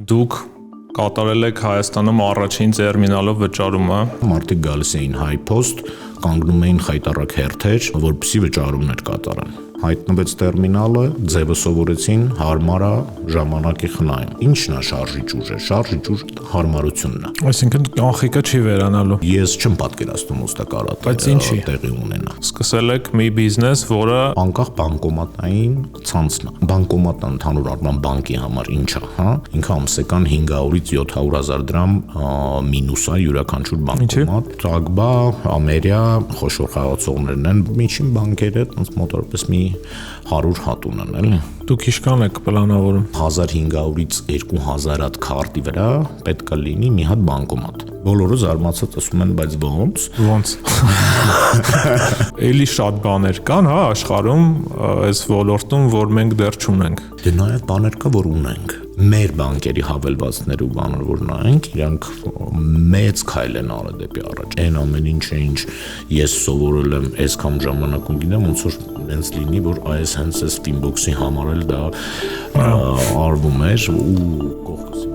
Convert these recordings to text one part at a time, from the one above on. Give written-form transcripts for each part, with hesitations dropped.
Դուք կատարել եք Հայաստանում առաջին տերմինալով վճարումը։ Մարդիկ գալիս էին HiPost, կանգնում էին խայտառակ հերթեր, որպեսզի վճարումներ կատարեն։ Հայտնվեց տերմինալը, ձևը սովորեցին, հարմար է, ժամանակի խնայում։ Ինչն է շարժիչ ուժը։ Շարժիչ ուժը հարմարությունն է։ Այսինքն կանխիկը չի վերանալու։ Ես չեմ պատկերացնում ուստակարատը տեղի ունենա։ Սկսել եք մի բիզնես, որը անկախ բանկոմատային ցանցն է։ Բանկոմատը ընդհանուր առմամբ բանկի համար ինչ է, հա։ Ինքը ամսական 500-ից 700,000 դրամ մինուս է յուրաքանչյուր բանկոմատ։ Տրագբա, Ամերիա, խոշոր խաղացողներն են, միջին բանկերը մոտավորապես մի 100 հատ ունեն, էլի։ Դուք ինչքան եք պլանավորում։ 1500-ից 2000 հատ քարտի վրա պետք է լինի մի հատ բանկոմատ։ Բոլորը զարմացած ասում են, բայց ո՞նց։ Էլի շատ բաներ կան, հա, աշխարհում, այս ոլորտում, որ մենք դեռ չունենք։ Դե նաև բաներ կա, որ ունենք։ Մեր բանկերի հավելվածները ու բաները որ նայենք, իրանք մեծ քայլ են արել դեպի առաջ։ Այն ամեն ինչը ինչ ես սովորել եմ այսքան ժամանակում գիտեմ, ոնց որ հենց լինի, որ այս հենց այս Finbox-ի համար էլ դա արվում էր ու կողքս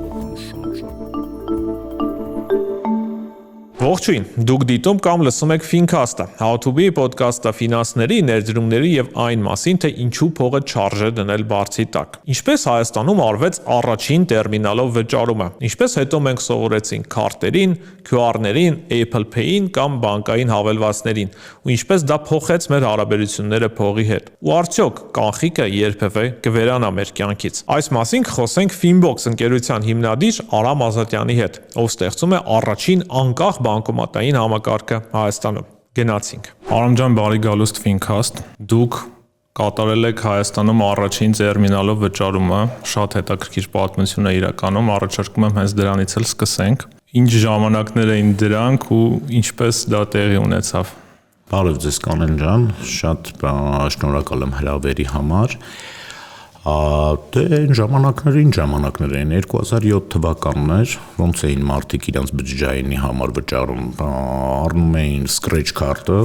Ողջույն, դուք դիտում կամ լսում եք Fincast-ը, How to be podcast-ը ֆինանսների, ներդրումների եւ այն մասին, թե ինչու փողը չարժե դնել բարձի տակ։ Ինչպես Հայաստանում արվեց առաջին տերմինալով վճարումը, ինչպես հետո մենք սովորեցինք քարտերին, QR-ներին, Apple Pay-ին կամ բանկային հավելվածներին, ու ինչպես դա փոխեց մեր հարաբերությունները փողի հետ։ Ու արդյոք կանխիկը երբևէ կվերանա մեր կյանքից։ Այս մասին կխոսենք Finbox ընկերության հիմնադիր Արամ Ազատյանի հետ, ով ստեղծում է առաջին անկախ բանկոմատային համակարգը Հայաստանում։ Գնացինք։ Արամ ջան, բարի գալուստ Fincast։ Դուք կատարել եք Հայաստանում առաջին տերմինալով վճարումը, շատ հետաքրքիր պատմություն է իրականում, առաջարկում եմ հենց դրանից էլ սկսենք։ Ինչ ժամանակներ էին դրանք ու ինչպես դա տեղի ունեցավ։ Բարև ձեզ Կանեն ջան, շատ շնորհակալ եմ հրավերի համար։ Դե ժամանակներ էին 2007 թվականն էր, ոնց էին մարդիկ իրանց բջջայինի համար վճարում, առնում էին scratch card-ը,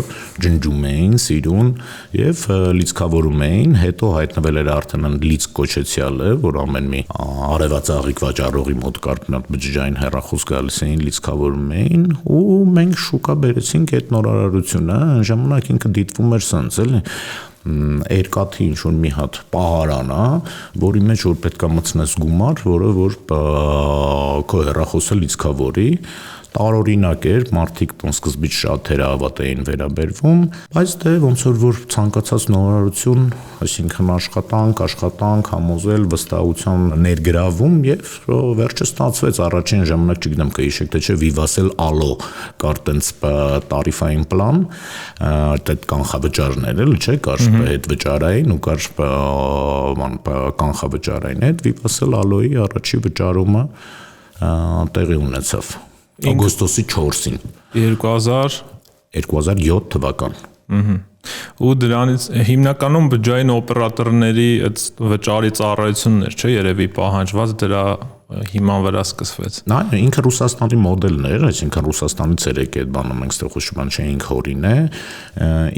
ջնջում էին, սիրուն եւ լիցքավորում էին, հետո հայտնվել էր արդեն լիցք կոչեցյալը, որ ամեն մի արևածաղիկ վաճառողի մոտ կար բջջային հեռախոս գալիս էին, լիցքավորում էին ու մենք շուկա բերեցինք այդ նորարարությունը, այն ժամանակ ինքը դիտվում էր սենց, էլի երկաթի ինչ-որ մի հատ պահարան է, որի մեջ որ պետք է մտցնես գումար, որը որ քո հեռախոսը լիցքավորի, տարօրինակ էր, մարդիկ սկզբից շատ թերահավատ էին վերաբերվում, բայց դե ոնց որ ցանկացած նորարարություն, այսինքն աշխատանք, համոզել, վստահության ներգրավում եւ վերջը ստացվեց առաջին ժամանակ, չգիտեմ կհիշեք թե չէ, Vivasel Allo կար տենց տարիֆային պլան, այդ կանխավճարներ էլ չէ, կար հետ վճարային ու կար կանխավճարային, այդ Vivasel Allo-ի առաջի վճարումը տեղի ունեցավ օգոստոսի 4-ին 2007 թվական։ Ու դրանից հիմնականում բջջային օպերատորների այդ վճարի ծառայություններ, չէ, երևի պահանջված դրա հիման վրա սկսվեց։ Նայ, ինքը Ռուսաստանի մոդելն էր, այսինքն Ռուսաստանից էր եկել բանը, մենք ստեղ ուշման չէինք հորինե,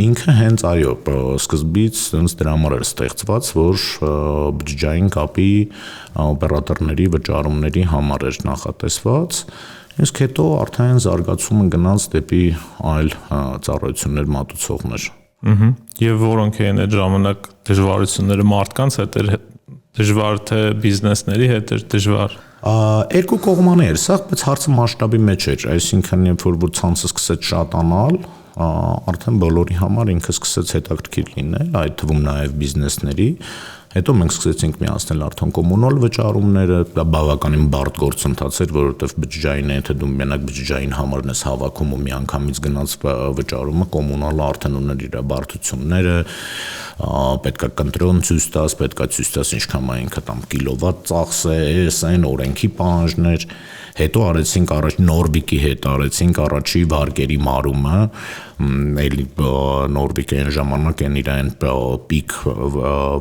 ինքը հենց այո, սկզբից հենց դրա համար էր ստեղծված, որ բջջային կապի օպերատորների վճարումների համար էր նախատեսված։ Իսկ հետո արդեն զարգացումը գնաց դեպի այլ ծառայություններ մատուցողներ։ Եվ որոնք էին այդ ժամանակ դժվարությունները մարդկանց հետ էր դժվար թե բիզնեսների հետ էր դժվար։ Երկու կողմանի էր սա, բայց հարցը մասշտաբի մեջ էր, այսինքն երբ որ ցանցը սկսեց շատանալ, արդեն բոլորի համար ինքը սկսեց հետաքրքիր լինել, այդ թվում նաև բիզնեսների։ Հետո մենք սկսեցինք միացնել արդեն կոմունալ վճարումները, դա բավականին բարդ գործընթաց էր, որովհետև բջջային է, թե դու մենակ բջջային համարն ես հավաքում ու միանգամից գնաց վճարումը, կոմունալը արդեն ուներ իր բարդությունները, պետքա կընտրոն ցույց տաս, պետքա ցույց տաս ինչքան է ինքը տամ կիլովատ ծախսես, այն օրենքի պահանջներ, հետո արեցինք Նորվիկի հետ արեցինք առաջի վարկերի մարումը, էլի Նորվիկը այն ժամանակ են իրեն պիկ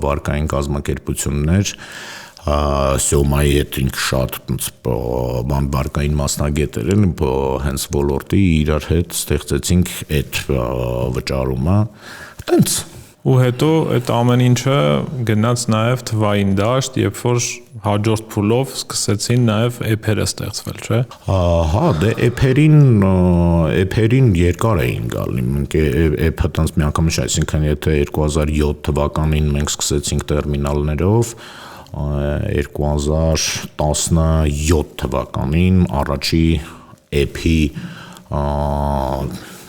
վարկային կազմակերպություններ, Սյոմայի հետ ինք շատ վարկային մասնագետեր են, հենց ոլորտի իրար հետ ստեղծեցինք այդ վճարումը, տենց Ու հետո այդ ամեն ինչը գնաց նաև թվային դաշտ, երբ որ հաջորդ փուլով սկսեցին նաև էփերը ստեղծվել, չէ՞։ Հա, դե էփերին երկար էին գալի։ Մենք էփը տենց միանգամից, այսինքն եթե 2007 թվականին մենք սկսեցինք տերմինալներով, 2017 թվականին առաջի էփի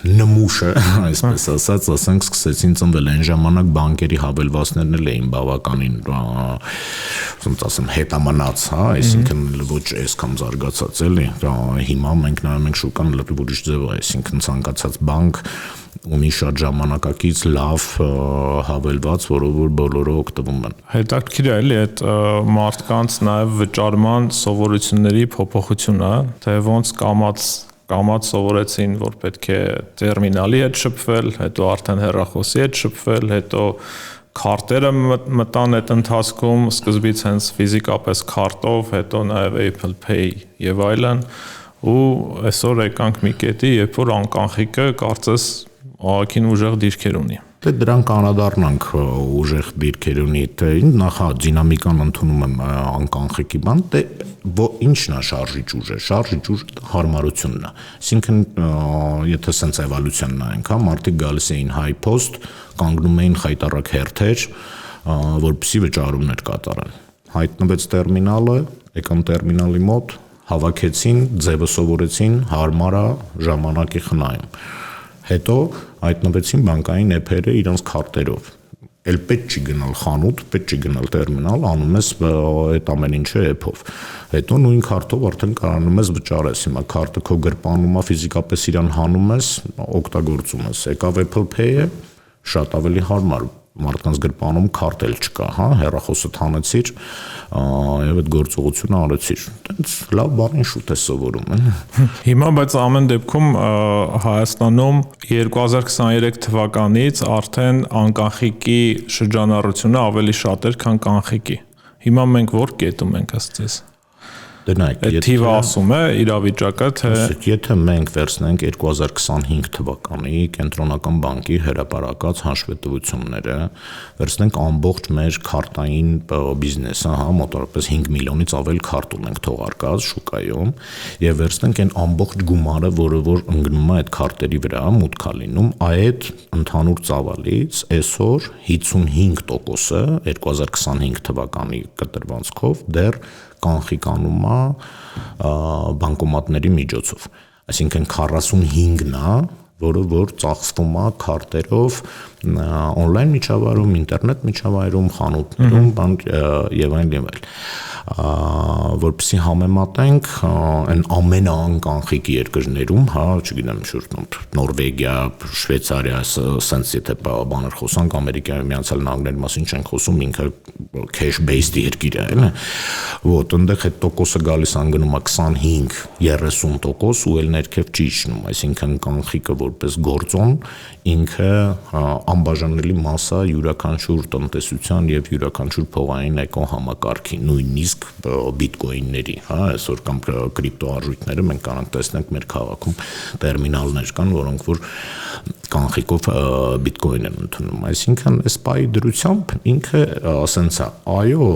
նմուշը, այսպես ասած, ասենք սկսեցին ծնվել։ Այն ժամանակ բանկերի հավելվածներն էլ էին բավականին, ոնց ասեմ, հետամնաց, հա, այսինքն ոչ այսքան զարգացած էլի։ Հիմա մենք նայում ենք շուկան լրիվ ուրիշ ձև է, այսինքն ցանկացած բանկ ունի շատ ժամանակակից լավ հավելված, որով որ բոլորը օգտվում են։ Հետաքրքիր է էլի այդ մարդկանց նաև վճարման սովորությունների փոփոխությունը, թե ոնց կամած սովորեցին, որ պետք է տերմինալի հետ շփվել, հետո արդեն հեռախոսի հետ շփվել, հետո քարտերը մտան այդ ընթացքում, սկզբից հենց ֆիզիկապես քարտով, հետո նաև Apple Pay եւ այլն, ու այսօր եկանք մի կետի, երբ որ անկանխիկը կարծես աղաքին ուժեղ դիրքեր ունի։ Դե դրան կանադառնանք ուժեղ դիրքեր ունի, թե նախ դինամիկան ընդունում եմ անկանխիկի բան, դե ինչն է շարժիչ ուժը։ Շարժիչ ուժը հարմարությունն է։ Այսինքն եթե սենց էվոլյուցիան նայենք, հա, մարդիկ գալիս էին high post, կանգնում էին խայտառակ հերթեր, որպեսզի վճարումներ կատարեն։ Հայտնվեց տերմինալը, եկան տերմինալի մոտ, հավաքեցին, ձևը սովորեցին, հարմար է, ժամանակի խնայում։ Հետո հայտնվեցին բանկային էփերը իրենց քարտերով։ Էլ պետք չի գնալ խանութ, պետք չի գնալ տերմինալ, անում ես այդ ամեն ինչը էփով։ Հետո նույն քարտով արդեն կարողանում ես վճարես։ Հիմա քարտը քո գրպանում է, ֆիզիկապես իրան հանում ես, օգտագործում ես։ Եկավ Apple Pay-ը, շատ ավելի հարմար։ Մարդկանց գրպանում քարտ էլ չկա, հա, հեռախոսը հանեցիր եւ այդ գործողությունը արեցիր։ Տենց լավ բանին շուտ է սովորում։ Հիմա բայց ամեն դեպքում Հայաստանում 2023 թվականից արդեն անկանխիկի շրջանառությունը ավելի շատ էր, քան կանխիկի։ Հիմա մենք որ կետում ենք ըստ ձեզ։ Դե նայեք, թիվը ասում է իրավիճակը, թե եթե մենք վերցնենք 2025 թվականի կենտրոնական բանկի հրապարակած հաշվետվությունները, վերցնենք ամբողջ մեր քարտային բիզնեսը, հա, մոտավորապես 5 միլիոնից ավել քարտ ունենք թողարկած շուկայում, եւ վերցնենք այն ամբողջ գումարը, որը որ ընկնում է այդ քարտերի վրա, մուտք է լինում, այդ ընդհանուր ծավալից այսօր 55%-ը 2025 թվականի կտրվածքով դեռ կանխիկանում է բանկոմատների միջոցով, այսինքն 45-ն է, որը որ ծախսվում է քարտերով on-line միջավայրում, ինտերնետ միջավայրում, խանութներում, եւ այլն, որպեսզի համեմատենք այն ամենաանկանխիկ երկրներում, հա, չգիտեմ, Նորվեգիա, Շվեյցարիա, սենց եթե բաներ խոսանք, Ամերիկայի Միացյալ Նահանգների մասին չենք խոսում, ինքը cash-based երկիր է, էլի, ոտ այնտեղ այդ տոկոսը գալիս անգնում է 25-30% ու էլ ներքև չի իջնում, այսինքն կանխիկը որպես գործոն ինքը անբաժանելի մասա յուրաքանչյուր տնտեսության եւ յուրաքանչյուր փողային էկոհամակարգի, նույնիսկ բիտկոինների, հա, այսօր կամ կրիպտոարժույթները մենք կարող տեսնենք մեր քաղաքում տերմինալներ կան, որոնք որ կանխիկով բիտկոին են ընդունում, այսինքն այս պայի դրությամբ ինքը ասենց է, այո,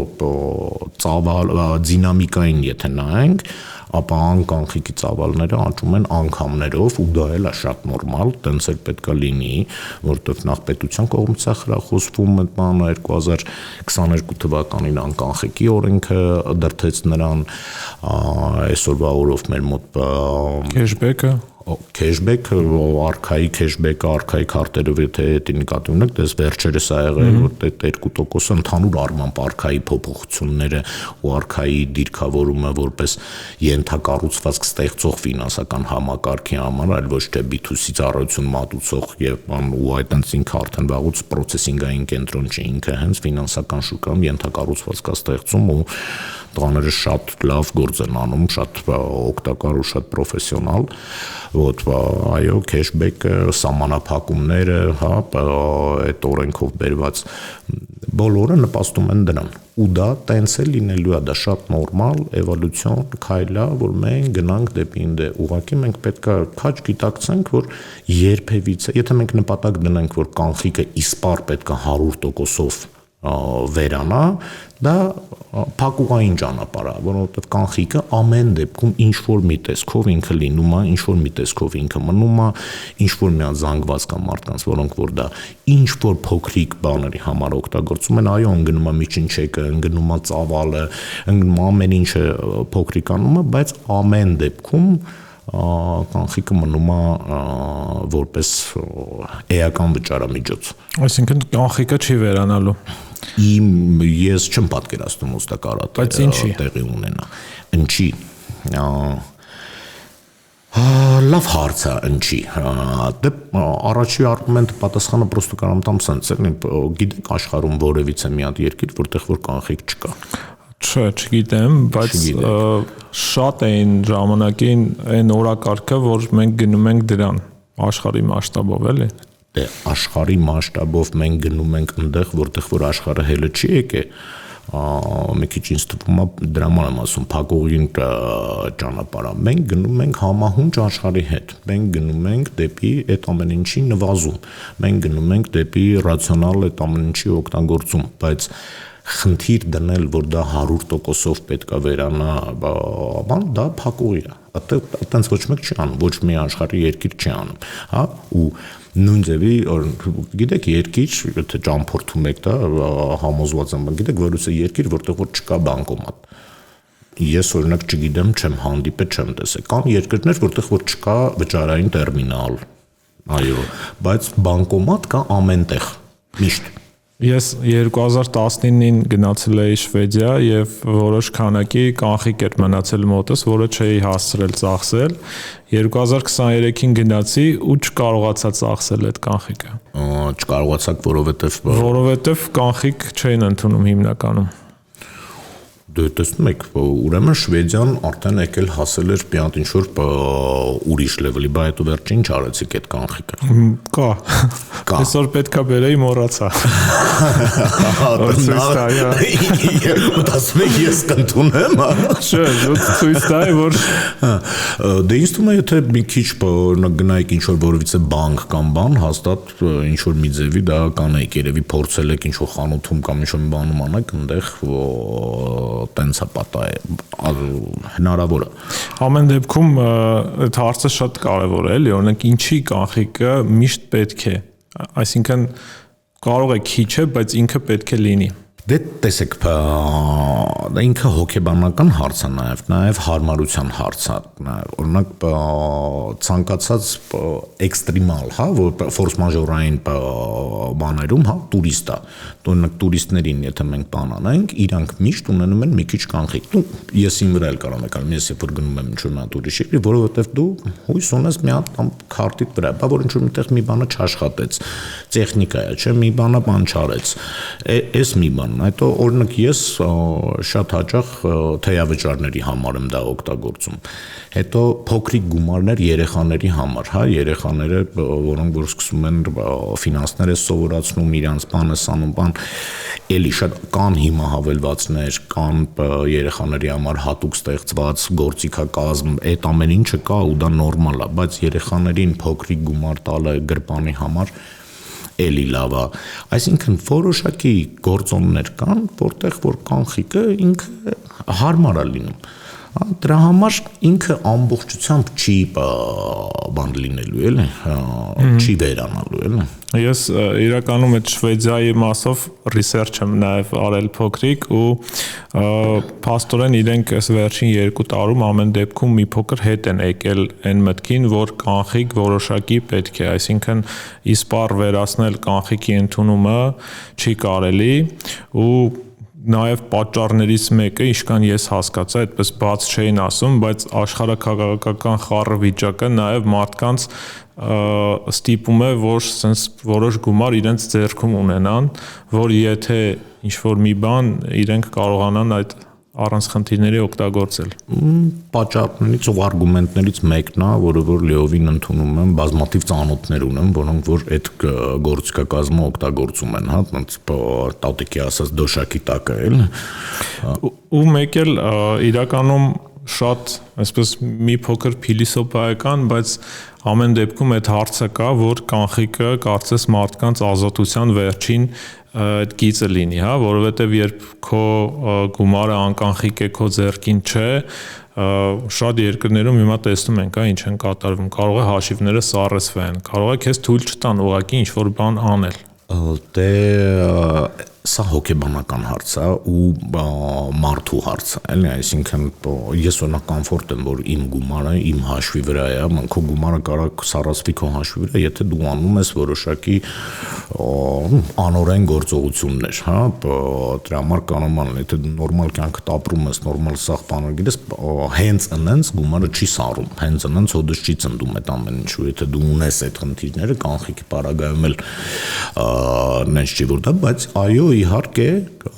ծավալ դինամիկային եթե նայենք, ապա անկանխիկի ծավալները աճում են անգամներով ու դա էլ է շատ նորմալ, տենց էլ պետք է լինի, որովհետև նախ պետության կողմից է խրախուսվում այդ բանը 2022 թվականին անկանխիկի օրենքը դրդեց նրան, այսօրվա օրով մեր մոտ քեշբեքը քեշբեքը, արքայի քարտերով եթե դի նկատի ունեք, դες վերջերս ա եղել, որ այդ 2% ընդհանուր առմամբ արքայի փոփոխությունները ու արքայի դիրքավորումը որպես ենթակառուցվածք ստեղծող ֆինանսական համակարգի համար, այլ ոչ թե B2C ծառայություն մատուցող եւ ու այդ ինքը արդեն վաղուց պրոցեսինգային կենտրոն չի, ինքը հենց ֆինանսական շուկայում ենթակառուցվածք է ստեղծում ու տղաները շատ լավ գործ են անում, շատ օգտակար ու շատ պրոֆեսիոնալ, ոտ այո, քեշբեքը, սահմանափակումները, հա, այդ օրենքով բերված բոլորը նպաստում են դրան։ ու դա տենց է լինելու է, դա շատ նորմալ էվոլյուցիոն քայլ է, որ մենք գնանք դեպի ինձ ուղղակի մենք պետք է քաջ գիտակցենք, որ երբևիցե, եթե մենք նպատակ դնենք, որ կանխիկը իսպար պետք է 100%-ով վերանա, դա փակուղային ճանապարհ է, որովհետև կանխիկը ամեն դեպքում ինչ որ մի տեսքով ինքը լինում է, ինչ որ մի տեսքով ինքը մնում է, ինչ որ մի զանգված կամ մարդկանց, որոնք որ դա ինչ որ փոքրիկ բաների համար օգտագործում են, այո, ընկնում է միջինչեկը, ընկնում է ծավալը, ընկնում ամեն ինչը փոքրիկ անում է, բայց ամեն դեպքում կանխիկը մնում է որպես էական վճարամիջոց։ Այսինքն կանխիկը չի վերանալու։ Ես չեմ պատկերացնում ուստա կարա տեղի ունենա։ Ինչի։ Լավ հարց է, ինչի։ Դե առաջի արգումենտը պատասխանը պրոստը կարամ տամ սենց է, գիտեք աշխարհում որևիցե մի հատ երկիր, որտեղ որ կանխիկ չկա։ Չէ, չգիտեմ, բայց շատ էին ժամանակին այն օրակարգը, որ մենք գնում ենք դրան աշխարհի մասշտաբով, էլի։ Դե աշխարհի մասշտաբով մենք գնում ենք այնտեղ, որտեղ որ աշխարհը հելը չի եկել, մի քիչ ինձ թվում է դրա համար եմ ասում, փակուղին ճանապարհը։ Մենք գնում ենք համահունչ աշխարհի հետ։ Մենք գնում ենք դեպի այդ ամեն ինչի նվազում։ Մենք գնում ենք դեպի ռացիոնալ այդ ամեն ինչի օգտագործում, բայց խնդիր դնել, որ դա 100%-ով պետք է վերանա, բան, դա փակուղի է։ Այդտենց ոչ մեկ չի անում, ոչ մի աշխարհի երկիր չի անում, հա, ու նույն ձևի, գիտեք, երկիր, եթե ճամփորդում եք դա, համոզված եմ, գիտեք, որևէ երկիր, որտեղ որ չկա բանկոմատ։ Ես օրինակ չգիտեմ, չեմ հանդիպել, չեմ տեսել։ Կան երկրներ, որտեղ որ չկա վճարային տերմինալ, այո, բայց բանկոմատ կա ամենտեղ, միշտ։ Ես 2019-ին գնացել էի Շվեդիա եւ որոշ քանակի կանխիկ էր մնացել մոտս, որը չէի հասցրել ծախսել։ 2023-ին գնացի ու չկարողացա ծախսել այդ կանխիկը։ Չկարողացաք, որովհետեւ կանխիկ չէին ընդունում հիմնականում։ Դե տեսնում եք, ուրեմն Շվեդիան արդեն եկել հասել էր մի հատ ինչ-որ ուրիշ լեվելի, բայց հետո վերջին ինչ արեցիք այդ կանխիկը։ Կա։ Այսօր պետքա բերեի մոռացա։ Ասում եք ես կընդունեմ, չէ, ցույց տա որ դե ինձ թվում է եթե մի քիչ գնայիք ինչ-որ որևիցե բանկ կամ բան, հաստատ ինչ-որ մի ձևի դա կանեիք, երևի փորձել եք ինչ-որ խանութում կամ ինչ-որ մի բանում անեք, այնտեղ տենց է պատահ հնարավոր է։ Ամեն դեպքում այդ հարցը շատ կարևոր է, էլի, օրինակ ինչի կանխիկը միշտ պետք է, այսինքն կարող է քիչ է, բայց ինքը պետք է լինի։ Դե տեսեք, դա ինքը հոգեբանական հարց է նաև հարմարության հարց է, օրինակ ցանկացած էքստրեմալ, հա, որ ֆորս մաժորային բաներում, հա, տուրիստ է, օրինակ տուրիստներին եթե մենք բան անենք, իրանք միշտ ունենում են մի քիչ կանխիկ։ Ես իմ վրա էլ կարող եմ ես երբ որ գնում եմ ինչ-որ մի հատ ուրիշ երկրի, որովհետև դու հույս ունես մի հատ քարտիդ վրա, բա որ ինչ-որ միտեղ մի բանը չաշխատեց, տեխնիկա է, չէ, մի բանը բան չարեց, էս մի բան։ Հետո օրինակ ես շատ հաճախ թեյավճարների համար եմ դա օգտագործում։ Հետո փոքրիկ գումարներ երեխաների համար, հա, երեխաները, որոնք որ սկսում են ֆինանսները սովորացնում, իրանց բանը սանում, բան, էլի շատ կան հիմա հավելվածներ, կան երեխաների համար հատուկ ստեղծված գործիքակազմ, այդ ամեն ինչը կա ու դա նորմալ է, բայց երեխաներին փոքրիկ գումար տալը գրպանի համար էլի լավ է, այսինքն որոշակի գործոններ կան, որտեղ որ կանխիկը ինքը հարմար է լինում, դրա համար ինքը ամբողջությամբ չի բան լինելու, էլի, չի վերանալու, էլի։ Ես իրականում այդ Շվեդիայի մասով ռիսերչ եմ նաև արել փոքրիկ ու փաստորեն իրենք այս վերջին 2 տարում ամեն դեպքում մի փոքր հետ են եկել այն մտքին, որ կանխիկ որոշակի պետք է, այսինքն իսպառ վերացնել կանխիկի ընդունումը չի կարելի ու նաև պատճառներից մեկը, ինչքան ես հասկացա, այդպես բաց չէին ասում, բայց աշխարհաքաղաքական խառը վիճակը նաև մարդկանց ստիպում է, որ sense որոշ գումար իրենց ձեռքում ունենան, որ եթե ինչ-որ մի բան իրենք կարողանան այդ առանց խնդիրների օգտագործել։ Պատճառներից ու արգումենտներից մեկն է, որը որ լիովին ընդունում եմ, բազմաթիվ ծանոթներ ունեմ, որոնք որ այդ գործիքակազմը օգտագործում են, հա, ոնց տատիկի ասած դոշակի տակը էլ։ Ու մեկ էլ իրականում շատ այսպես մի փոքր փիլիսոփայական, բայց ամեն դեպքում այդ հարցը կա, որ կանխիկը կարծես մարդկանց ազատության վերջին այդ գիծը լինի, հա, որովհետև երբ քո գումարը անկանխիկ է, քո ձեռքին չէ, շատ երկրներում հիմա տեսնում ենք, հա, ինչ են կատարվում, կարող է հաշիվները սառեցվեն, կարող է քեզ թույլ չտան ուղղակի ինչ-որ բան անել։ Դե սա հոգեբանական հարց է ու մարդու հարց է, էլի, այսինքն ես օրինակ կոմֆորտ եմ, որ իմ գումարը իմ հաշվի վրա է, քո գումարը կարող սառացվի քո հաշվի վրա, եթե դու անում ես որոշակի անօրեն գործողություններ, հա, դրա համար կանոն անել, եթե դու նորմալ կյանքդ ապրում ես, նորմալ սաղ բաներ գիտես, հենց ընենց գումարը չի սառում, հենց ընենց հոդս չի ծնդում այդ ամեն ինչը, եթե դու ունես այդ խնդիրները, կանխիկի պարագայում էլ նենց չի որ դա, բայց այո, իհարկե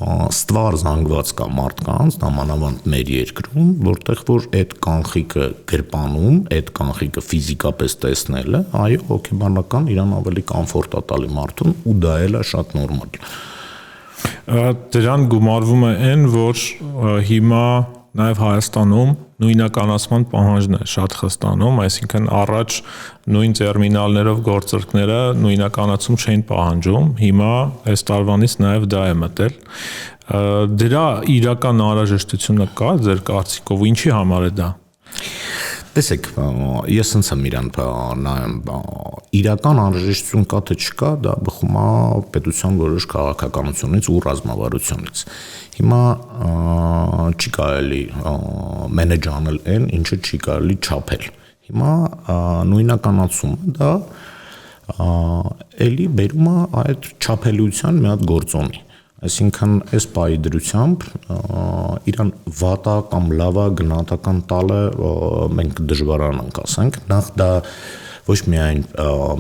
ստվար զանգված կա մարդկանց, նամանավանդ մեր երկրում, որտեղ որ այդ կանխիկը գրպանում, այդ կանխիկը ֆիզիկապես տեսնելը, այո, հոգեբանական իրան ավելի կոմֆորտ է տալի մարդուն ու դա էլ է շատ նորմալ։ Դրան գումարվում է այն, որ հիմա նաև Հայաստանում նույնականացման պահանջն է շատ խստանում, այսինքն առաջ նույն տերմինալներով գործարքները նույնականացում չէին պահանջում, հիմա այս տարվանից նաև դա է մտել։ Դրա իրական անհրաժեշտությունը կա ձեր կարծիքով, ինչի համար է դա։ Տեսեք, ես ինձ եմ իրան նայում, իրական անհրաժեշտություն կա թե չկա, դա բխում է պետության որոշ քաղաքականությունից ու ռազմավարությունից։ Հիմա չի կարելի մենեջ անել այն, ինչը չի կարելի չափել։ Հիմա նույնականացումը դա էլի բերում է այդ չափելիության մի հատ գործոնի։ Այսինքն այս պայի դրությամբ իրան վատա կամ լավա գնահատական տալը մենք դժվարան ենք ասենք, նախ դա ոչ միայն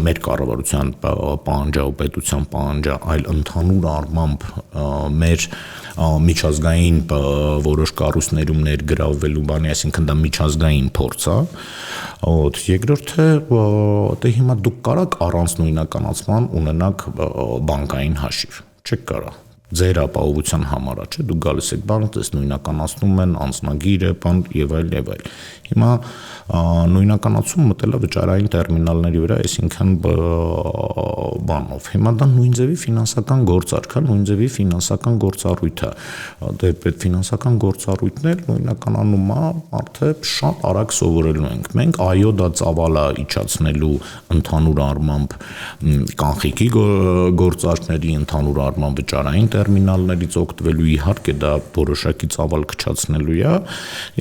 մեր կառավարության պահանջա ու պետության պահանջա, այլ ընդհանուր առմամբ մեր միջազգային որոշ կառույցներում ներգրավվելու բանի, այսինքն դա միջազգային փորձ է։ Երկրորդը դե հիմա դուք կարաք առանց նույնականացման ունենաք բանկային հաշիվ, չեք կարա։ Ձեր ապահովության համար է, չէ՞, դուք գալիս եք բանկ, դες նույնականացնում են, անձնագիր է, բան եւ այլ եւ այլ։ Հիմա նույնականացում մտել է վճարային տերմինալների վրա, այսինքն բանով։ Հիմա դա նույն ձևի ֆինանսական գործարք է, նույն ձևի ֆինանսական գործառույթ է։ Դե այդ ֆինանսական գործառույթն էլ նույնականանում է, արդեն շատ արագ սովորելու ենք։ Մենք այո, դա ծավալ է իջացնելու ընդհանուր առմամբ կանխիկի գործարքների, ընդհանուր առմամբ վճարային տերմինալներից օգտվելու, իհարկե դա որոշակի ծավալ քչացնելու է։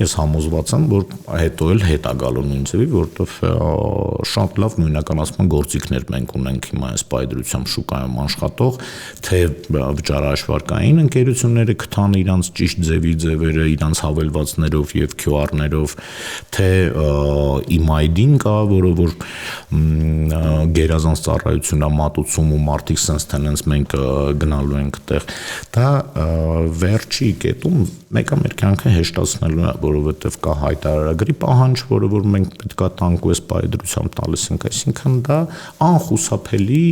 Ես համոզված եմ, որ հետո էլ հետ է գալու նույն ձևի, որովհետև շատ լավ նույնականացման գործիքներ մենք ունենք հիմա այս պայդրությամբ շուկայում աշխատող, թե վճարահաշվարկային ընկերությունները գտան իրանց ճիշտ ձևերը, իրանց հավելվածներով եւ QR-ներով, թե email-ին կա, որը որ գերազանց ծառայությունն է մատուցում ու մարդիկ sense tenants մենք գնալու ենք այդտեղ։ Դա վերջի կետում մեկը մեր կյանքը հեշտացնելու է, որովհետև կա հայտարարագրի պահանջ, որը որ մենք պետք է տանք ու այս պայդրությամբ տալիս ենք, այսինքն դա անխուսափելի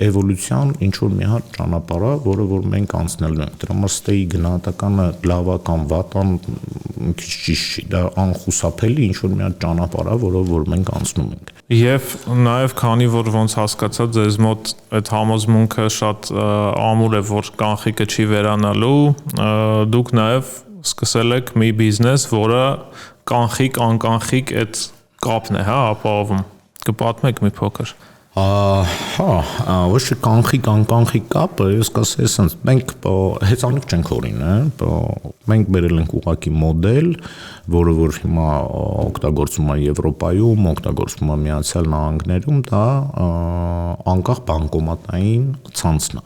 էվոլյուցիան ինչ որ մի հատ ճանապարհ է, որը որ մենք անցնելու ենք։ Դրա համար ստեի գնահատականը լավ է կամ վատ է, քիչ ճիշտ չի, դա անխուսափելի ինչ որ մի հատ ճանապարհ է, որով որ մենք անցնում ենք։ Եվ նաև քանի որ ոնց հասկացա ձեզ մոտ այդ համոզմունքը շատ ամուր է, որ կանխիկը չի վերանալու, դուք նաև սկսել եք մի բիզնես, որը կանխիկ, անկանխիկ այդ կապն է, հա, ապահովում։ Կպատմեք մի փոքր։ Ոչ թե կանխիկ, անկանխիկ կապը, ես կասեի ասենց, մենք հեծանիվ չենք օրինել, մենք բերել ենք ուղղակի մոդել, որը որ հիմա օգտագործվում է Եվրոպայում, օգտագործվում է Միացյալ Նահանգներում, դա անկախ բանկոմատային ցանցն է։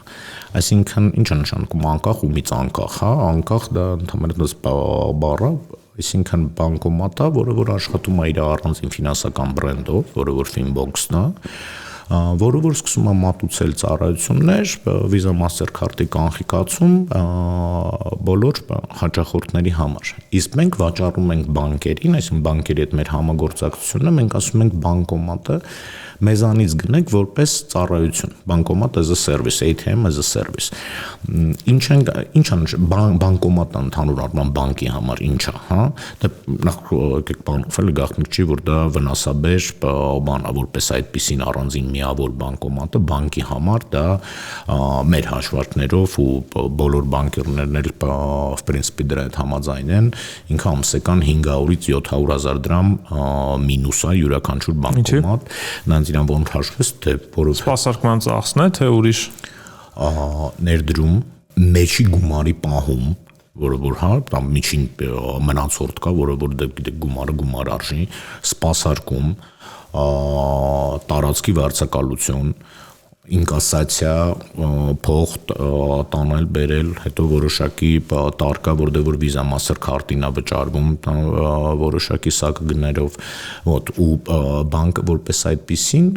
Այսինքն ինչ է նշանակում անկախ ու միծ անկախ, հա, անկախ դա ընդհանրապես բառը, այսինքն բանկոմատը, որը որ աշխատում է իր առանձին ֆինանսական բրենդով, որը որ Finbox-ն է, որը որ սկսում է մատուցել ծառայություններ, Visa Mastercard-ի կանխիկացում բոլոր հաճախորդների համար։ Իսկ մենք վաճառում ենք բանկերին, այսինքն բանկերի հետ մեր համագործակցությունը, մենք ասում ենք բանկոմատը մեզանից գնեք որպես ծառայություն, բանկոմատ as a service, ATM as a service։ Ինչ բանկոմատը ընդհանուր առմամբ բանկի համար ինչ է, հա։ Դե նախ եկեք բանոֆել գաղտնիք չի, որ դա վնասաբեր բան է, որպես այդպեսին առանձին միավոր բանկոմատը բանկի համար դա մեր հաշվարկներով ու բոլոր բանկերներն էլ в принципе դրա հետ համաձայն են, ինքը ամսական 500-ից 700,000 դրամ մինուս է յուրաքանչյուր բանկոմատ, նրանց իրան ոնց հաշվես, թե որով սպասարկման ծախսն է, թե ուրիշ ներդրում, մեջի գումարի պահում, որը որ հա, կամ միջին մնացորդ կա, որը որ դե գումար արժի, սպասարկում, տարածքի վարձակալություն, ինկասացիա, փող տանել, բերել, հետո որոշակի տարկա, որտեղ որ Visa Mastercard-ին է վճարվում, որոշակի սակ գներով, ու բանկը որպես այդպեսին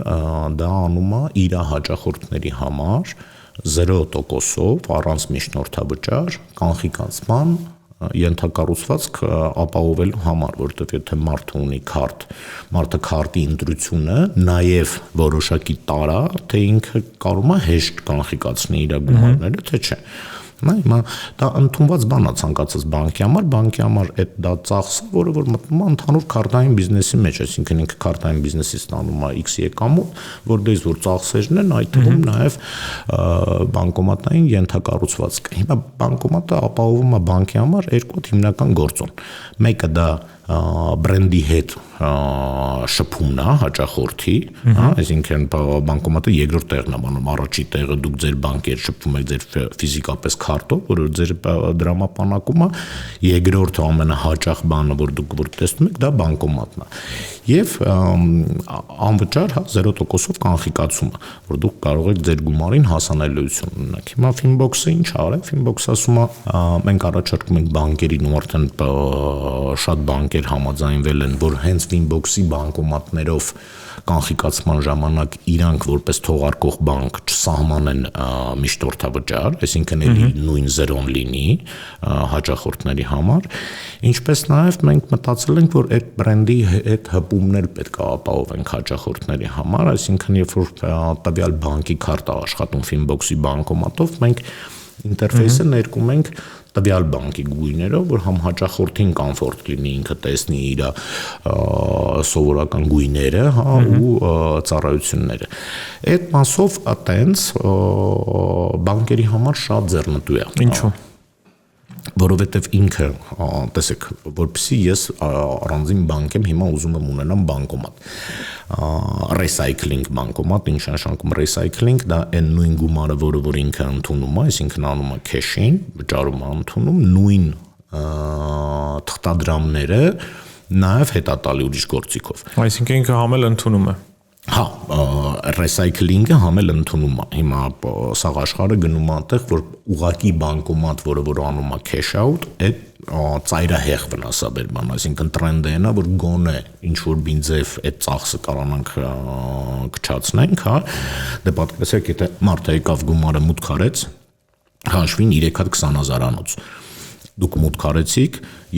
դա անում է իր հաճախորդների համար 0%-ով առանց միջնորդավճար կանխիկացման ենթակառուցվածք ապահովելու համար, որովհետև եթե մարդը ունի քարտ, մարդը քարտի ընտրությունը նաև որոշակի տարա, թե ինքը կարող է հեշտ կանխիկացնի իր գումարները, թե չէ։ Հիմա դա ընդունված բան է ցանկացած բանկի համար այդ դա ծախսը, որը որ մտնում է ընդհանուր քարտային բիզնեսի մեջ, այսինքն ինքը քարտային բիզնեսից ստանում է X եկամուտ, որտեղից որ ծախսերն են, այդ թվում նաև բանկոմատային ենթակառուցվածք։ Հիմա բանկոմատը ապահովում է բանկի համար երկու հիմնական գործոն։ Մեկը դա բրենդի հետ շփումն է հաճախորդի, հա, այսինքն բանկոմատը երկրորդ տեղն է բանում, առաջի տեղը դուք ձեր բանկեր շփվում եք ձեր ֆիզիկապես քարտով, որը ձեր դրամապանակում է, երկրորդը ամենահաճախ բանը, որ դուք որ տեսնում եք, դա բանկոմատն է։ Եվ անվճար 0%-ով կանխիկացումը, որ դուք կարող եք ձեր գումարին հասանելիություն ունենալ։ Հիմա Finbox-ը ինչ արել, Finbox-ը ասում է, մենք առաջարկում ենք բանկերին ու արդեն շատ բանկեր համաձայնվել են, որ հենց Finbox-ի բանկոմատներով կանխիկացման ժամանակ իրանք որպես թողարկող բանկ չսահմանեն միջնորդավճար, այսինքն էլի նույն զերոն լինի հաճախորդների համար, ինչպես նաև մենք մտածել ենք, որ այդ բրենդի հետ հպումներ պետք է ապահովենք հաճախորդների համար, այսինքն երբ որ տվյալ բանկի քարտը աշխատում Finbox-ի բանկոմատով, մենք ինտերֆեյսը ներկում ենք տվյալ բանկի գույներով, որ համ հաճախորդին կոմֆորտ լինի, ինքը տեսնի իր սովորական գույները, հա, ու ծառայությունները։ Այդ մասով այտենց բանկերի համար շատ ձեռնտու է։ Ինչու՞։ Որովհետև ինքը, տեսեք, որպեսզի ես առանձին բանկ եմ, հիմա ուզում եմ ունենամ բանկոմատ։ Recycling բանկոմատ, ինչ նշանակում recycling, դա այն նույն գումարը, որը որ ինքը ընդունում է, այսինքն անում է cash-ին, վճարում է ընդունում, նույն թղթադրամները նաև հետատալի ուրիշ գործիքով։ Այսինքն ինքը համել ընդունում է։ Հա, recycling-ը համել ընդունում է։ Հիմա սաղ աշխարհը գնում է այնտեղ, որ ուղակի բանկոմատ, որը որ անում է cash out, այդ ծայրահեղ վնասաբեր բան, այսինքն տրենդը այն է, որ գոնե ինչ որ բինձև այդ ծախսը կարողանանք քչացնենք, հա, դե պատկերացրեք, եթե մարդը եկավ գումարը մուտք արեց, հաշվին 320,000-անոց։ Դուք մուտք արեցիք,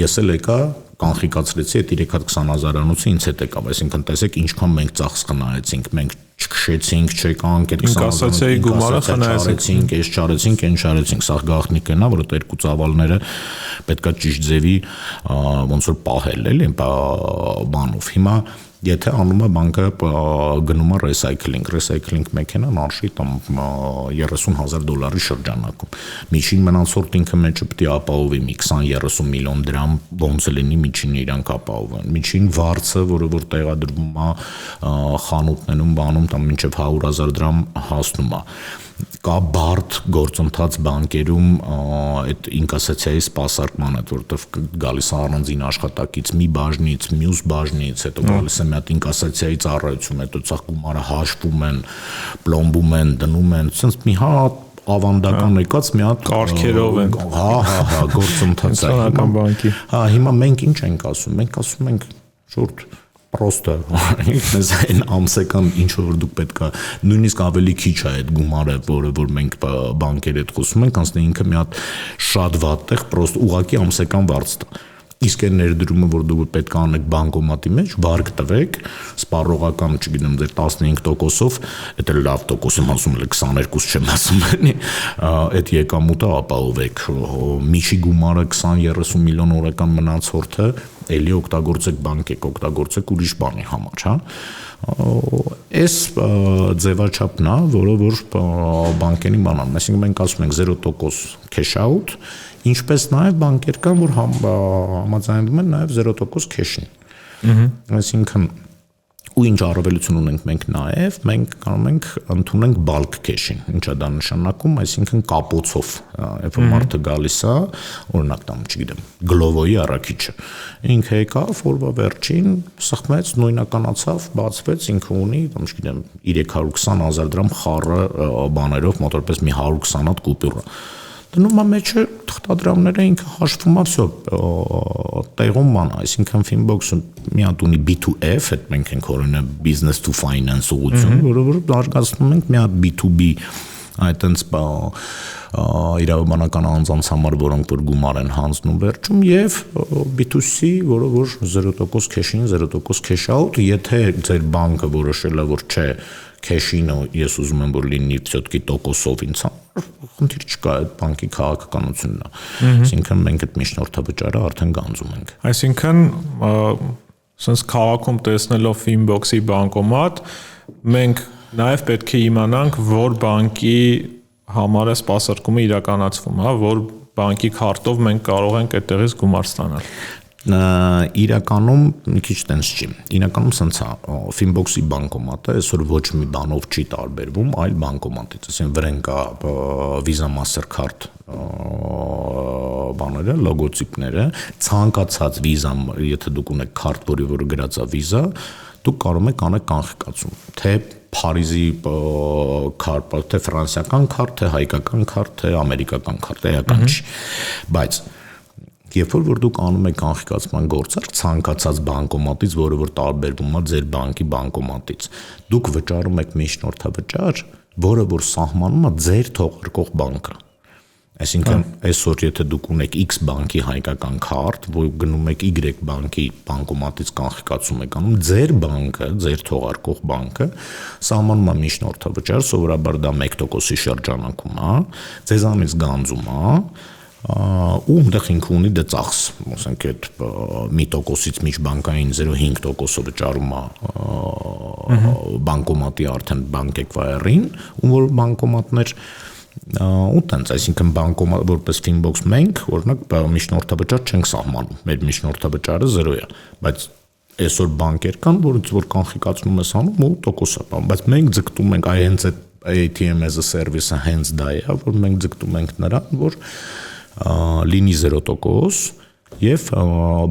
ես էլ եկա կանխիկացրեցի այդ 320,000-անոցը ինձ հետ եկավ, այսինքն տեսեք ինչքան մենք ծախս խնայեցինք, մենք չքշեցինք, չեկանք այդ 20,000-ի գումարը խնայեցինք, այս չարեցինք, այն չարեցինք, սա գաղտնիքն է, որ այդ երկու ծավալները պետքա ճիշտ ձևի ոնց որ պահել, էլի, բանով։ Հիմա եթե անում է բանկը գնում է recycling մեքենան արժի տամ $30,000 շրջանակում։ Միջին մնացորդ ինքը մեջը պետք է ապահովի մի 20-30 միլիոն դրամ, ոնց լինի միջինը իրանք ապահովեն։ Միջին վարձը, որը որ տեղադրվում է խանութներում, բանում տամ մինչև 100,000 դրամ հասնում է։ Կա բարդ գործընթաց բանկերում այդ ինկասացիայի սպասարկմանը, որտեղ գալիս է առանձին աշխատակից մի բաժնից, մյուս բաժնից, հետո գալիս է մի հատ ինկասացիայի ծառայություն, հետո ցախ գումարը հաշվում են, պլոմբում են, դնում են, ասես մի հատ ավանդական եկած մի հատ կարգերով են։ Հա, գործընթաց է։ Բանկի։ Հա, հիմա մենք ինչ ենք ասում։ Մենք ասում ենք շուրջ Պրոստը ինքնես այն ամսական ինչ որ դուք պետքա նույնիսկ ավելի քիչ է այդ գումարը, որ մենք բանկերի հետ խոսում ենք, անց ինքը մի հատ շատ վատ տեղ պրոստ ուղակի ամսական վարձ տա։ Իսկ այն ներդրումը, որ դուք պետք է անեք բանկոմատի մեջ, վարկ տվեք, սպառողական, չգիտեմ, ձեր 15%-ով, դա լավ տոկոս եմ ասում, 22 չեմ ասում, այդ եկամուտը ապահովեք։ Միջի գումարը 20-30 միլիոն օրական մնացորդը էլի օգտագործեք բանկեք, օգտագործեք ուրիշ բանի համար, հա։ Այս ձևաչափն է, որ բանկերին բանան, այսինքն մենք ասում ենք 0% cash out, ինչպես նաև բանկեր կան, որ համաձայնվում են նաև 0% cash-ին։ Այսինքն ու ինչ առավելություն ունենք մենք նաև, մենք կարող ենք ընդունենք bulk cash-ին։ Ինչա դա նշանակում, այսինքն կապոցով, երբ որ մարդը գալիս է, օրինակ տամ, չգիտեմ, Glovo-ի առաքիչը։ Ինքը եկավ, օրվա վերջին սխմեց, նույնականացավ, բացվեց, ինքը ունի, չգիտեմ, 320,000 դրամ խառը բաներով, մոտորպես մի 120 հատ կուպյուրա։ Դնում է մեջը թղթադրամները ինքը հաշվում է, վсё, տեղում ման, այսինքն Finbox-ը մի հատ ունի B2F, այդ մենք ենք օրինակ business to finance ուղղություն, որը զարգացնում ենք մի հատ B2B այտենց իրավաբանական անձանց համար, որոնք որ գումար են հանձնում վերջում, եւ B2C, որը որ 0% cash-in, 0% cash out, եթե ձեր բանկը որոշել է, որ չէ, cash-ին ես ուզում եմ որ լինի всё-таки տոկոսով ինձ խնդիր չկա, այդ բանկի քաղաքականությունն է։ Այսինքն մենք այդ միջնորդավճարը արդեն գանձում ենք։ Այսինքն sense քաղաքում տեսնելով Finbox-ի բանկոմատ, մենք նաև պետք է իմանանք, որ բանկի համար է սպասարկումը իրականացվում, հա, որ բանկի քարտով մենք կարող ենք այդտեղից գումար ստանալ։ Իրականում մի քիչ տենց չի։ Իրականում սենց է, Finbox-ի բանկոմատը այսօր ոչ մի բանով չի տարբերվում, այլ բանկոմատից, ասեն վրան կա Visa Mastercard բաները, լոգոտիպները, ցանկացած Visa, եթե դուք ունեք քարտ, որի վրա գրած է Visa, դուք կարող եք անել կանխիկացում, թե Փարիզի քարտ, թե ֆրանսիական քարտ, թե հայկական քարտ, թե ամերիկական քարտ, էական չի, բայց երբ որ դուք անում եք կանխիկացման գործարք ցանկացած բանկոմատից, որը որ տարբերվում է ձեր բանկի բանկոմատից, դուք վճարում եք միջնորդավճար, որը որ սահմանում է ձեր թողարկող բանկը։ Այսինքն այսօր եթե դուք ունեք X բանկի հայկական քարտ, որ գնում եք Y բանկի բանկոմատից կանխիկացում եք անում, ձեր բանկը, ձեր թողարկող բանկը սահմանում է միջնորդավճար, սովորաբար դա 1%-ի շրջանակում է, ձեզանից գանձում է, ու այնտեղ ինքը ունի դե ծախս, ասենք այդ 1%-ից միջբանկային 0.5%-ով վճարում է բանկոմատի արդեն բանկ էկվայրին, ու որ բանկոմատներ ու տենց, այսինքն բանկոմատ որպես Finbox մենք օրինակ միջնորդավճար չենք սահմանում, մեր միջնորդավճարը 0 է, բայց այսօր բանկեր կան, որից որ կանխիկացնում ես անում ու տոկոս է բան, բայց մենք ձգտում ենք այ հենց այդ ATM as a service-ը հենց դա է, որ մենք ձգտում ենք նրան, որ լինի 0% եւ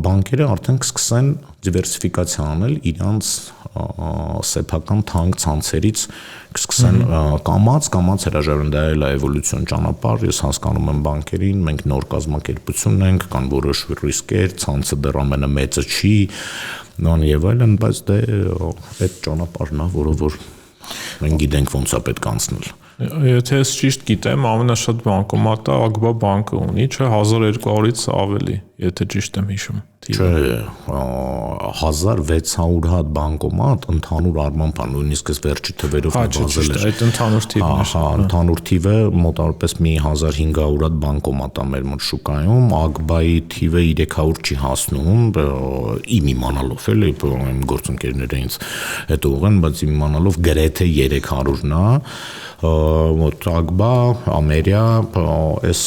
բանկերը արդեն կսկսեն դիվերսիֆիկացիա անել իրանց սեփական թանկ ցանցերից, կսկսեն կամած հրաժարվել, դա էլ է էվոլյուցիոն ճանապարհ, ես հասկանում եմ բանկերին, մենք նոր կազմակերպություն ենք, կան որոշ ռիսկեր, ցանցը դեռ ամենամեծը չի, եւ այլն, բայց դե այդ ճանապարհն է, որը որ մենք գիտենք ոնց է պետք անցնել։ Եթե ես ճիշտ գիտեմ, ամենաշատ բանկոմատը Ագբա բանկը ունի, չէ, 1200-ից ավելի, եթե ճիշտ եմ հիշում։ Չէ, 1600 հատ բանկոմատ ընդհանուր առմամբ, նույնիսկ այս վերջի թվերով նվազել է։ Այդ ընդհանուր թիվն է։ Ահա, ընդհանուր թիվը մոտավորապես մի 1500 հատ բանկոմատ է մեր մոտ շուկայում, Ագբայի թիվը 300 չի հասնում, իմ իմանալով էլի, իմ գործընկերները ինձ հետ ուղղեն, բայց իմ իմանալով գրեթե 300-ն է, մոտ Ագբա, Ամերիա, այս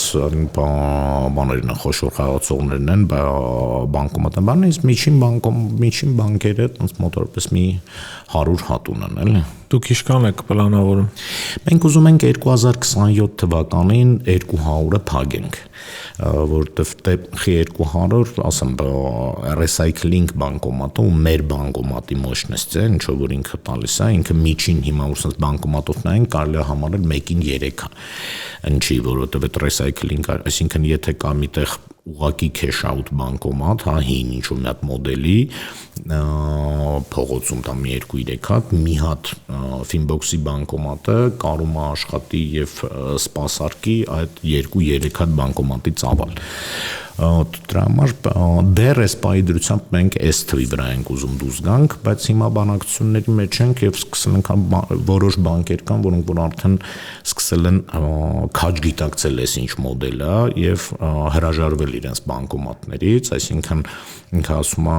բաներն են, խոշոր խաղացողներն են, բանկոմատը, իսկ միջին բանկերը մոտավորապես մի 100 հատ ունեն, էլի։ Դուք իշքան եք պլանավորում։ Մենք ուզում ենք 2027 թվականին 200-ը փակենք, որովհետև 200, ասեմ, recycling բանկոմատը ու մեր բանկոմատի մощность է, ինչով որ ինքը տալիս է, ինքը միջին հիմա ուսած բանկոմատով նայենք կարելի է համարել 1-ին 3-ը։ Ինչի, որովհետև recycling, այսինքն եթե կա միտեղ ուղակի cash out բանկոմատ, հա, հին ինչ-որ մի հատ մոդելի փողոցում տա մի 2-3 հատ, մի հատ Finbox-ի բանկոմատը կարում է աշխատի եւ սպասարկի այդ 2-3 հատ բանկոմատի ծավալ։ Դրա համար դեռ այս պայդրությամբ մենք այս թվի վրա ենք ուզում դուրս գանք, բայց հիմա բանակցությունների մեջ ենք եւ սկսել ենք որոշ բանկեր կան, որոնք որ արդեն սկսել են քաջ գիտակցել այս ինչ մոդել է եւ հրաժարվել իրենց բանկոմատներից, այսինքն ինքը ասում է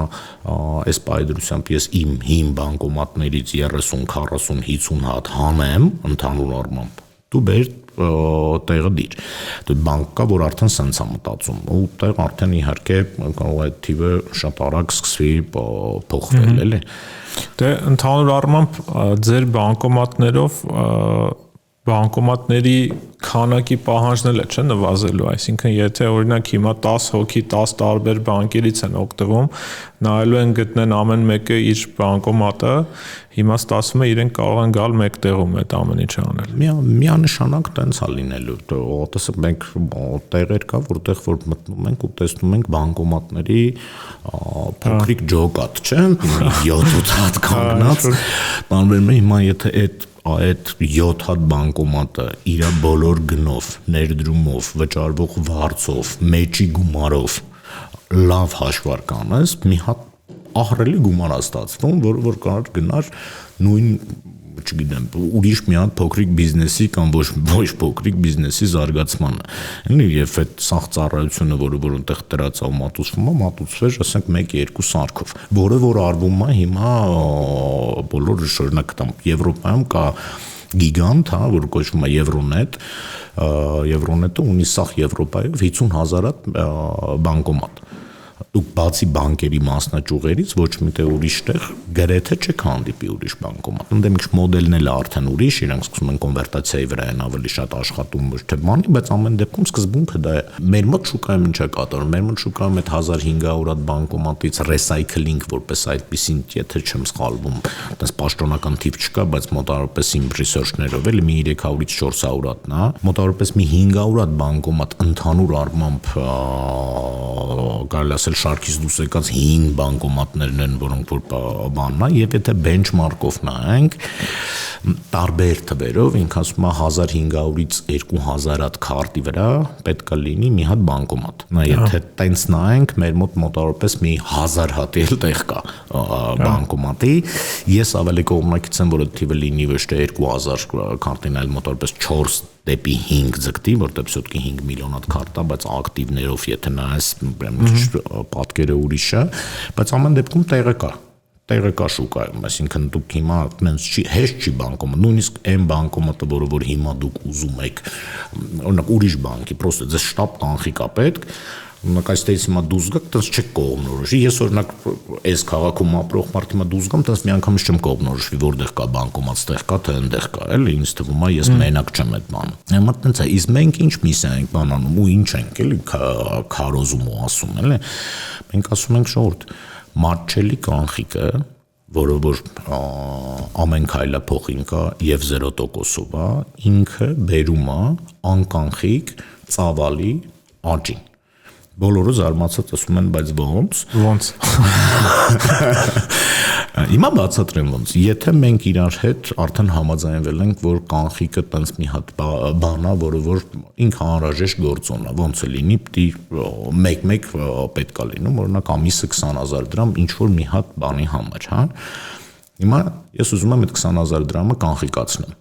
այս պայդրությամբ ես իմ հին բանկոմատներից 30, 40, 50 հատ հանեմ ընդհանուր առմամբ։ Դու բեր տեղը դիր։ Դու բանկ կա, որ արդեն սենց է մտածում, ու տեղ արդեն իհարկե կարող է այդ թիվը շատ արագ սկսվի փոխվել, էլի։ Դե ընդհանուր առմամբ ձեր բանկոմատներով բանկոմատների քանակի պահանջն էլ է չէ նվազելու, այսինքն եթե օրինակ հիմա 10 հոգի 10 տարբեր բանկերից են օգտվում, նայելու են գտնեն ամեն մեկը իր բանկոմատը, հիմա ստացվում է իրենք կարող են գալ մեկ տեղում այդ ամեն ինչը անել։ Միանշանակ տենց է լինելու, տեսեք մենք տեղեր կա, որտեղ որ մտնում ենք ու տեսնում ենք բանկոմատների փոքրիկ ջոկատ, չէ՞, 7-8 հատ կանգնած, բանվերում է հիմա եթե այդ 7 հատ բանկոմատը իր բոլոր գնով, ներդրումով, վճարվող վարձով, մեջի գումարով լավ հաշվարկ անես, մի հատ ահռելի գումար է ստացվում, որ կարող գնար նույն, չգիտեմ, ուրիշ մի հատ փոքրիկ բիզնեսի կամ ոչ փոքրիկ բիզնեսի զարգացմանը։ Էլի եւ այդ սաղ ծառայությունը, որը որ այնտեղ դրած է մատուցվում է, մատուցվեր, ասենք 1-2 սարքով, որը որ արվում է հիմա բոլոր շարունակ տամ Եվրոպայում կա գիգանտ, հա, որ կոչվում է Եվրոնետը ունի սաղ Եվրոպայով 50,000 հատ բանկոմատ։ Դուք բացի բանկերի մասնաճյուղերից ոչ միտեղ ուրիշ տեղ գրեթե չեք հանդիպի ուրիշ բանկոմատ։ Ընդդեմ ինչ մոդելն էլ արդեն ուրիշ, իրանք սկսում են կոնվերտացիայի վրա են ավելի շատ աշխատում, ոչ թե բանի, բայց ամեն դեպքում սկզբունքը դա է։ Մեր մոտ շուկայում ինչ է կատարում։ Մեր մոտ շուկայում այդ 1500 հատ բանկոմատից recycling որպես այդպեսին, եթե չեմ սխալվում, այդպես պաշտոնական թիվ չկա, բայց մոտավորապես իմ ռեսերչներով էլ մի 300-ից 400 հատն է, մոտավորապես մի 500 հատ բանկոմատ ընդհանուր առմամբ կարելի ասել շարքից դուրս եկած հին բանկոմատներն են, որոնք որ բանն է, եւ եթե benchmark-ով նայենք տարբեր թվերով, ինքը ասում է 1500-ից 2000 հատ քարտի վրա պետք է լինի մի հատ բանկոմատ։ Նա եթե տենց նայենք, մեր մոտ մոտավորապես մի 1000 հատ էլ տեղ կա բանկոմատի։ Ես ավելի կողմնակից եմ, որ այդ թիվը լինի ոչ թե 2000 քարտին, այլ մոտավորպես 4 դեպի 5 ձգտի, որտեղ всё-таки 5 միլիոն հատ քարտա, բայց ակտիվներով եթե նայես, պատկերը ուրիշ է, բայց ամեն դեպքում տեղը կա շուկայում, այսինքն դուք հիմա այնց հեշտ չի բանկոմատ, նույնիսկ այն բանկոմատը, որ հիմա դուք ուզում եք, օրինակ ուրիշ բանկի, պրոստը ձեզ շտապ կանխիկ է պետք, օրինակ այստեղից հիմա դուրս գաք, տես չեք կողմնորոշի, ես օրինակ այս քաղաքում ապրող մարդ հիմա դուրս գամ, տես միանգամից չեմ կողմնորոշվի, որտեղ կա բանկոմատ, ստեղ կա, թե այնտեղ կա, էլի, ինձ թվում է ես մենակ չեմ այդ բանը։ Հիմա տենց է, իսկ մենք ինչ միսիա ենք բանանում ու ինչ ենք, էլի, քարոզում ու ասում, էլի։ Մենք ասում ենք շորտ, մատչելի կանխիկը, որը որ ամեն քայլը փոխին կա եւ 0%-ով է, ինքը բերում է անկանխիկ ծավալի աճին։ Բոլորը զարմացած ասում են, բայց ոնց։ Հիմա բացատրեմ ոնց։ Եթե մենք իրար հետ արդեն համաձայնվել ենք, որ կանխիկը տենց մի հատ բան է, որը որ ինքը անհրաժեշտ գործոն է, ոնց է լինի, պետք մեկ պետք է լինում, օրինակ ամիսը 20000 դրամ ինչ որ մի հատ բանի համար, հա։ Հիմա ես ուզում եմ այդ 20000 դրամը կանխիկացնեմ։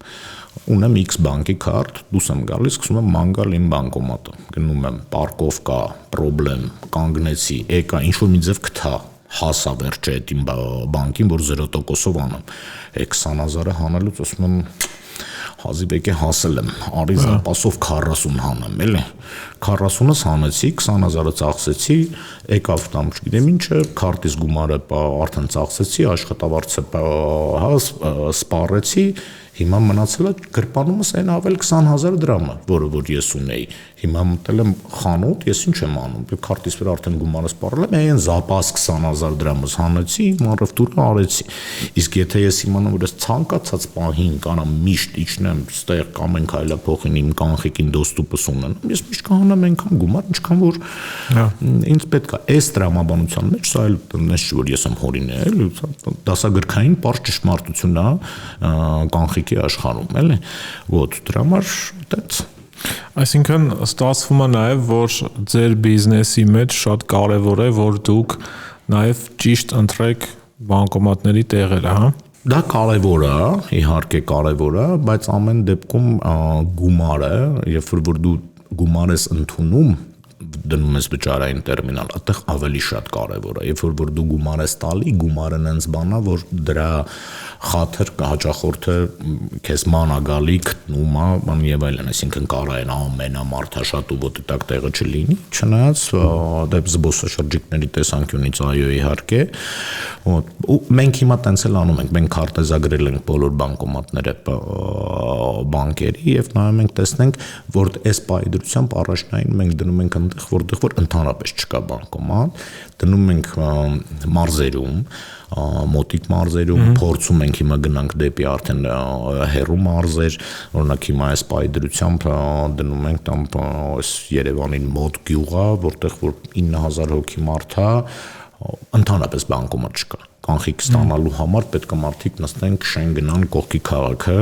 Ունեմ X բանկի քարտ, դուրս եմ գալիս, սկսում եմ մանգալ իմ բանկոմատը։ Գնում եմ պարկովկա, պրոբլեմ, կանգնեցի, եկա, ինչ որ մի ձև գտա, հասա վերջը այդ իմ բանկին, որ 0%-ով անեմ։ 20000-ը հանելուց ասում եմ հազիվ եկե հասել եմ, արի զապասով 40 հանեմ, էլի։ 40-ս հանեցի, 20,000-ը ծախսեցի, եկավ տամ, չգիտեմ ինչը, քարտից գումարը արդեն ծախսեցի, աշխատավարձը սպառեցի, հիմա մնացել է գրպանումս այն ավել 20,000 դրամը, որը որ ես ունեի։ Հիմա մտել եմ խանութ, ես ինչ եմ անում, քարտից վրա արդեն գումարը սպառել եմ, այն զապաս 20,000 դրամս հանեցի, մարրավտուրը արեցի։ Իսկ եթե ես իմանամ, որ ես ցանկացած պահին կարամ միշտ իջնեմ, ստեղ կամ ենք այլափոխին իմ կանխիկին դոստուպս ունենամ, ես միշտ կանեմ այնքան գումար, ինչքան որ ինձ պետք է։ Այս տրամաբանության մեջ սա էլ տնես չի, որ ես եմ հորինել, դասագրքային պարզ ճշմարտությունն է կանխիկի աշխարհում, էլի։ Ոտ դրա համար այդպես։ Այսինքն ստացվում է նաև, որ ձեր բիզնեսի մեջ շատ կարևոր է, որ դուք նաև ճիշտ ընտրեք բանկոմատների տեղերը, հա։ Դա կարևոր է, իհարկե կարևոր է, բայց ամեն դեպքում գումարը, երբ որ դու գումար ես ընդունում, դնում ես վճարային տերմինալ, այդտեղ ավելի շատ կարևոր է, երբ որ դու գումար ես տալի, գումարը նենց բան է, որ դրա խաթր հաճախորդը քեզ ման է գալի, գտնում է, բան եւ այլն, այսինքն կարա այն ամենամարդաշատ ու ոդիտակ տեղը չլինի, չնայած դեպ զբոսաշրջիկների տեսանկյունից այո իհարկե, ու մենք հիմա տենց էլ անում ենք, մենք քարտեզագրել ենք բոլոր բանկոմատները բանկերի եւ նայում ենք տեսնենք, որ այս պայդրությամբ առաջնային մենք դնում ենք այնտեղ, որտեղ որ ընդհանրապես չկա բանկոմատ, դնում ենք մարզերում, մոտիկ մարզերում, փորձում ենք հիմա գնանք դեպի արդեն հեռու մարզեր, օրինակ հիմա այս պայդրությամբ դնում ենք տամ այս Երևանին մոտ գյուղա, որտեղ որ 9,000 հոգի մարդ է, ընդհանրապես բանկոմատ չկա։ Կանխիկ ստանալու համար պետք է մարդիկ նստեն, քշեն գնան կողքի քաղաքը,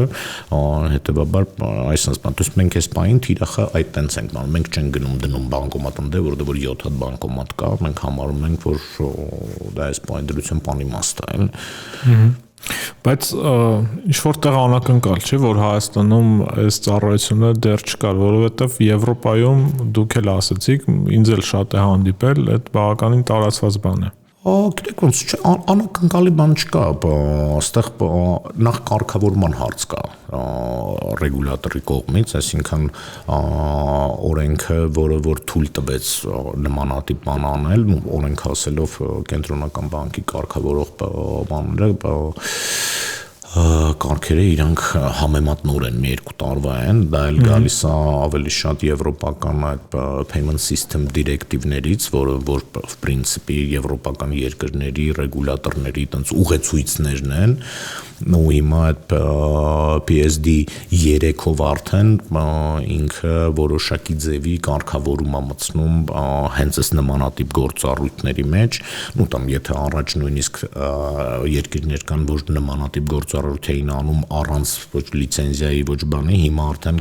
հետեւաբար այսպես բան, դուք մենք այս պահին թիրախը այդ տենց ենք բան, մենք չենք գնում դնում բանկոմատ ընդե, որտեղ որ 7 հատ բանկոմատ կա, մենք համարում ենք, որ դա այս պահին դրությամբ անիմաստ է, էլ։ Բայց ինչ որտեղ անակնկալ չէ, որ Հայաստանում այս ծառայությունը դեռ չկար, որովհետև Եվրոպայում դուք էլ ասացիք, ինձ էլ շատ է հանդիպել, այդ բավականին տարածված բան է։ Գիտեք ոնց չէ, անակնկալի բան չկա, այստեղ նախ կարգավորման հարց կա ռեգուլատորի կողմից, այսինքն օրենքը, որը որ թույլ տվեց նմանատիպ բան անել, օրենք ասելով կենտրոնական բանկի կարգավորող բաները կարգերը իրանք համեմատնորեն մի երկու տարվա են, դա էլ գալիս է ավելի շատ եվրոպական այդ payment system դիրեկտիվներից, որը որ պրինցիպի եվրոպական երկրների ռեգուլատորների տենց ուղեցույցներն են, ու հիմա այդ PSD 3-ով արդեն ինքը որոշակի ձևի կարգավորում է մտցնում հենց այս նմանատիպ գործառույթների մեջ, ու տամ եթե առաջ նույնիսկ երկրներ կան, որ նմանատիպ գործառույթ էին անում առանց ոչ լիցենզիայի, ոչ բանի, հիմա արդեն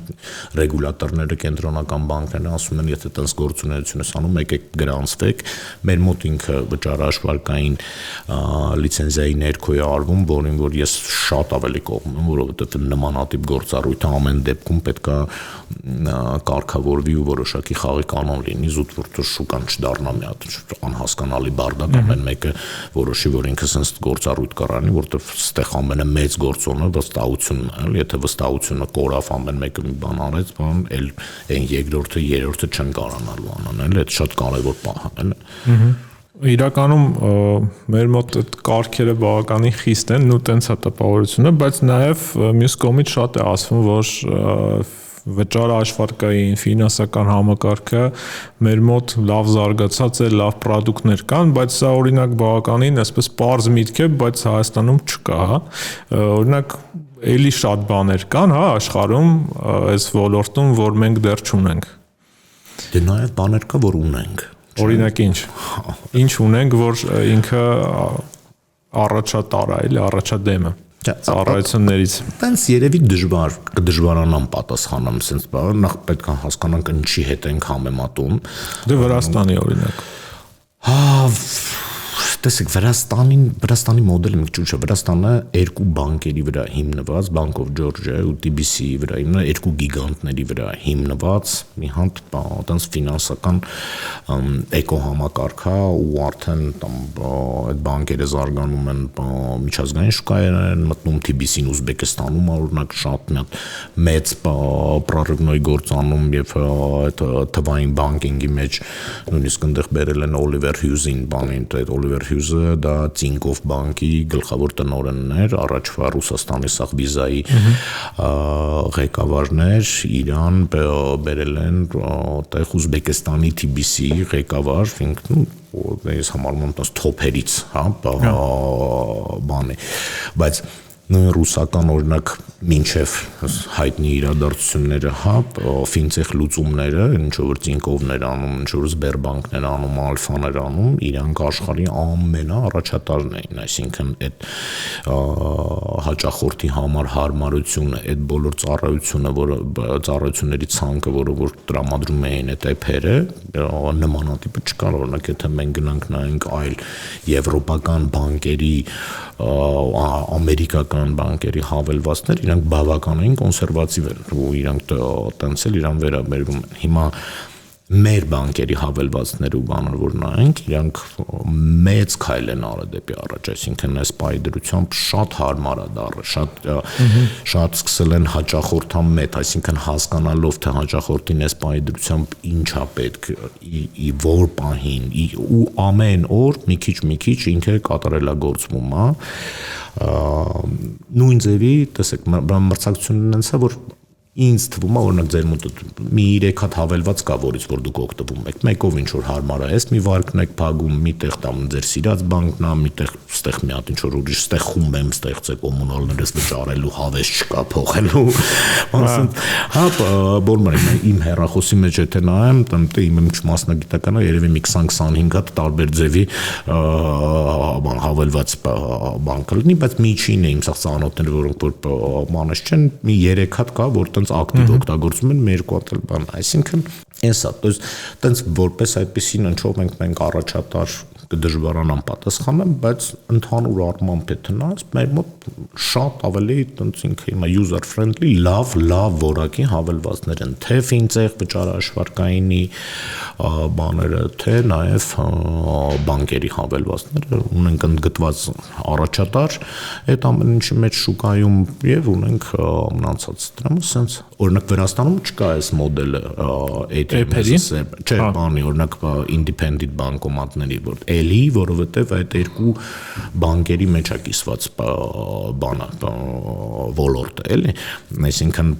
ռեգուլատորները, կենտրոնական բանկները ասում են, եթե տենց գործունեություն ես անում, եկեք գրանցվեք, մեր մոտ ինքը վճարաշվարկային լիցենզիայի ներքո է արվում, որին որ ես շատ ավելի կողմ եմ, որովհետև նմանատիպ գործառույթը ամեն դեպքում պետք է կարգավորվի ու որոշակի խաղի կանոն լինի, զուտ որ շուկան չդառնա մի հատ անհասկանալի բարդակ, ամեն մեկը որոշի, որ ինքը sense գործառույթ կառանի, որովհետև այստեղ ամենամեծ գործոնը վստահությունն է, եթե վստահությունը կորավ, ամեն մեկը մի բան արեց, բան էլ այն երկրորդը, երրորդը չեն կարողանալու անանել, այդ շատ կարևոր պահ է, էլի։ Իրականում մեր մոտ այդ կարգերը բավականին խիստ են, ու տենց է տպավորությունը, բայց նաև մյուս կողմից շատ է ասվում, որ վճարաշվարկային ֆինանսական համակարգը մեր մոտ լավ զարգացած է, լավ պրոդուկտներ կան, բայց սա օրինակ բավականին այսպես պարզ միտք է, բայց Հայաստանում չկա, հա։ Օրինակ էլի շատ բաներ կան, հա, աշխարհում այս ոլորտում, որ մենք դեռ չունենք։ Դե նաև բաներ կա, որ ունենք։ Օրինակ ինչ ունենք, որ ինքը առաջատար է, էլի առաջադեմ է ծառայություններից։ Տենց երևի դժվարանամ պատասխանեմ, sense բան, նախ պետք է հասկանանք ինչի հետ ենք համեմատում։ Դե Վրաստանի օրինակ։ Տեսեք, Վրաստանի մոդելը մի քիչ ուրիշ է, Վրաստանը երկու բանկերի վրա հիմնված, Bank of Georgia ու TBC-ի վրա հիմնված, երկու գիգանտների վրա հիմնված մի հատ այդպես ֆինանսական էկոհամակարգ է, ու արդեն այդ բանկերը զարգանում են միջազգային շուկայներ են մտնում, TBC-ին Ուզբեկստանում օրինակ շատ մեծ պրոռիվնոյ գործանում եւ այդ թվային բանկինգի մեջ նույնիսկ այնտեղ բերել են Օլիվեր Հյուզին բանին, այդ Օլիվեր Հյուզը դա Տինկոֆ բանկի գլխավոր տնօրենն էր, առաջվա Ռուսաստանի սախ վիզայի ղեկավարներ, իրան բերել են այդտեղ Ուզբեկստանի TBC-ի ղեկավար, ինքն ես համարում եմ թոփերից, հա, բանի, բայց ռուսական օրինակ մինչև հայտնի իրադարձությունները, հա, ֆինտեխ լուծումները, ինչ որ Տինկովներ անում, ինչ որ Սբերբանկներ անում, Ալֆաներ անում, իրանք աշխարհի ամենաառաջատարն էին, այսինքն այդ հաճախորդի համար հարմարությունը, այդ բոլոր ծառայությունների ցանկը, որը որ տրամադրում էին այդ էփերը, նմանատիպը չկար, օրինակ եթե մենք գնանք նայենք այլ եվրոպական բանկերի, ամերիկական բանկերի հավելվածներ, իրանք բավականին կոնսերվատիվ են, ու իրանք տենց էլ իրան վերաբերվում են։ Հիմա մեր բանկերի հավելվածները ու բաները որ նայենք, իրանք մեծ քայլ են արել դեպի առաջ, այսինքն այս պայդրությամբ շատ հարմար է դառը, շատ սկսել են հաճախորդան մետ, այսինքն հասկանալով թե հաճախորդին այս պայդրությամբ ինչա պետք, որ պահին, ու ամեն օր մի քիչ ինքը կատարելագործվում է, նույն ձևի, տեսեք, մրցակցությունն են սա, որ ինձ թվում է, օրինակ ձեր մոտ մի 3 հատ հավելված կա, որից որ դուք օգտվում եք, մեկով ինչ որ հարմար է, այս մի վարկն եք փակում, միտեղ տամ ձեր սիրած բանկն է, միտեղ ստեղ մի հատ ինչ որ ուրիշ ստեղ խումբ եմ ստեղծել կոմունալներս վճարելու, հավես չկա փոխելու, հա, բոլոր իմ հեռախոսի մեջ եթե նայեմ, իմ մասնագիտականը երևի մի 20-25 հատ տարբեր ձևի հավելված բանկը լինի, բայց միջին է իմ սա ծանոթները, որոնք որ մանես չեն, մի 3 հատ կա, որ ակտիվ օգտագործում են մեր կոտրել բան, այսինքն էսա, то есть տենց որպես այդպեսին ընչով մենք առաջատար կդժվարանան պատասխանել, բայց ընդհանուր առմամբ եթե նայես, մեր մոտ շատ ավելի տենց ինքը հիմա user friendly, լավ որակի հավելվածներ են, թե ֆինտեխ վճարաշվարկայինի բաները, թե նաև բանկերի հավելվածները, ունենք ընդգծված առաջատար այդ ամեն ինչի մեջ շուկայում եւ ունենք մնացած դրամը, sense օրինակ Վրաստանում չկա այս մոդելը ATM-ը, չէ, բանի օրինակ independent բանկոմատների, որ էլի, որովհետև այդ երկու բանկերի մեջ է կիսված բանը, ոլորտը, էլի, այսինքն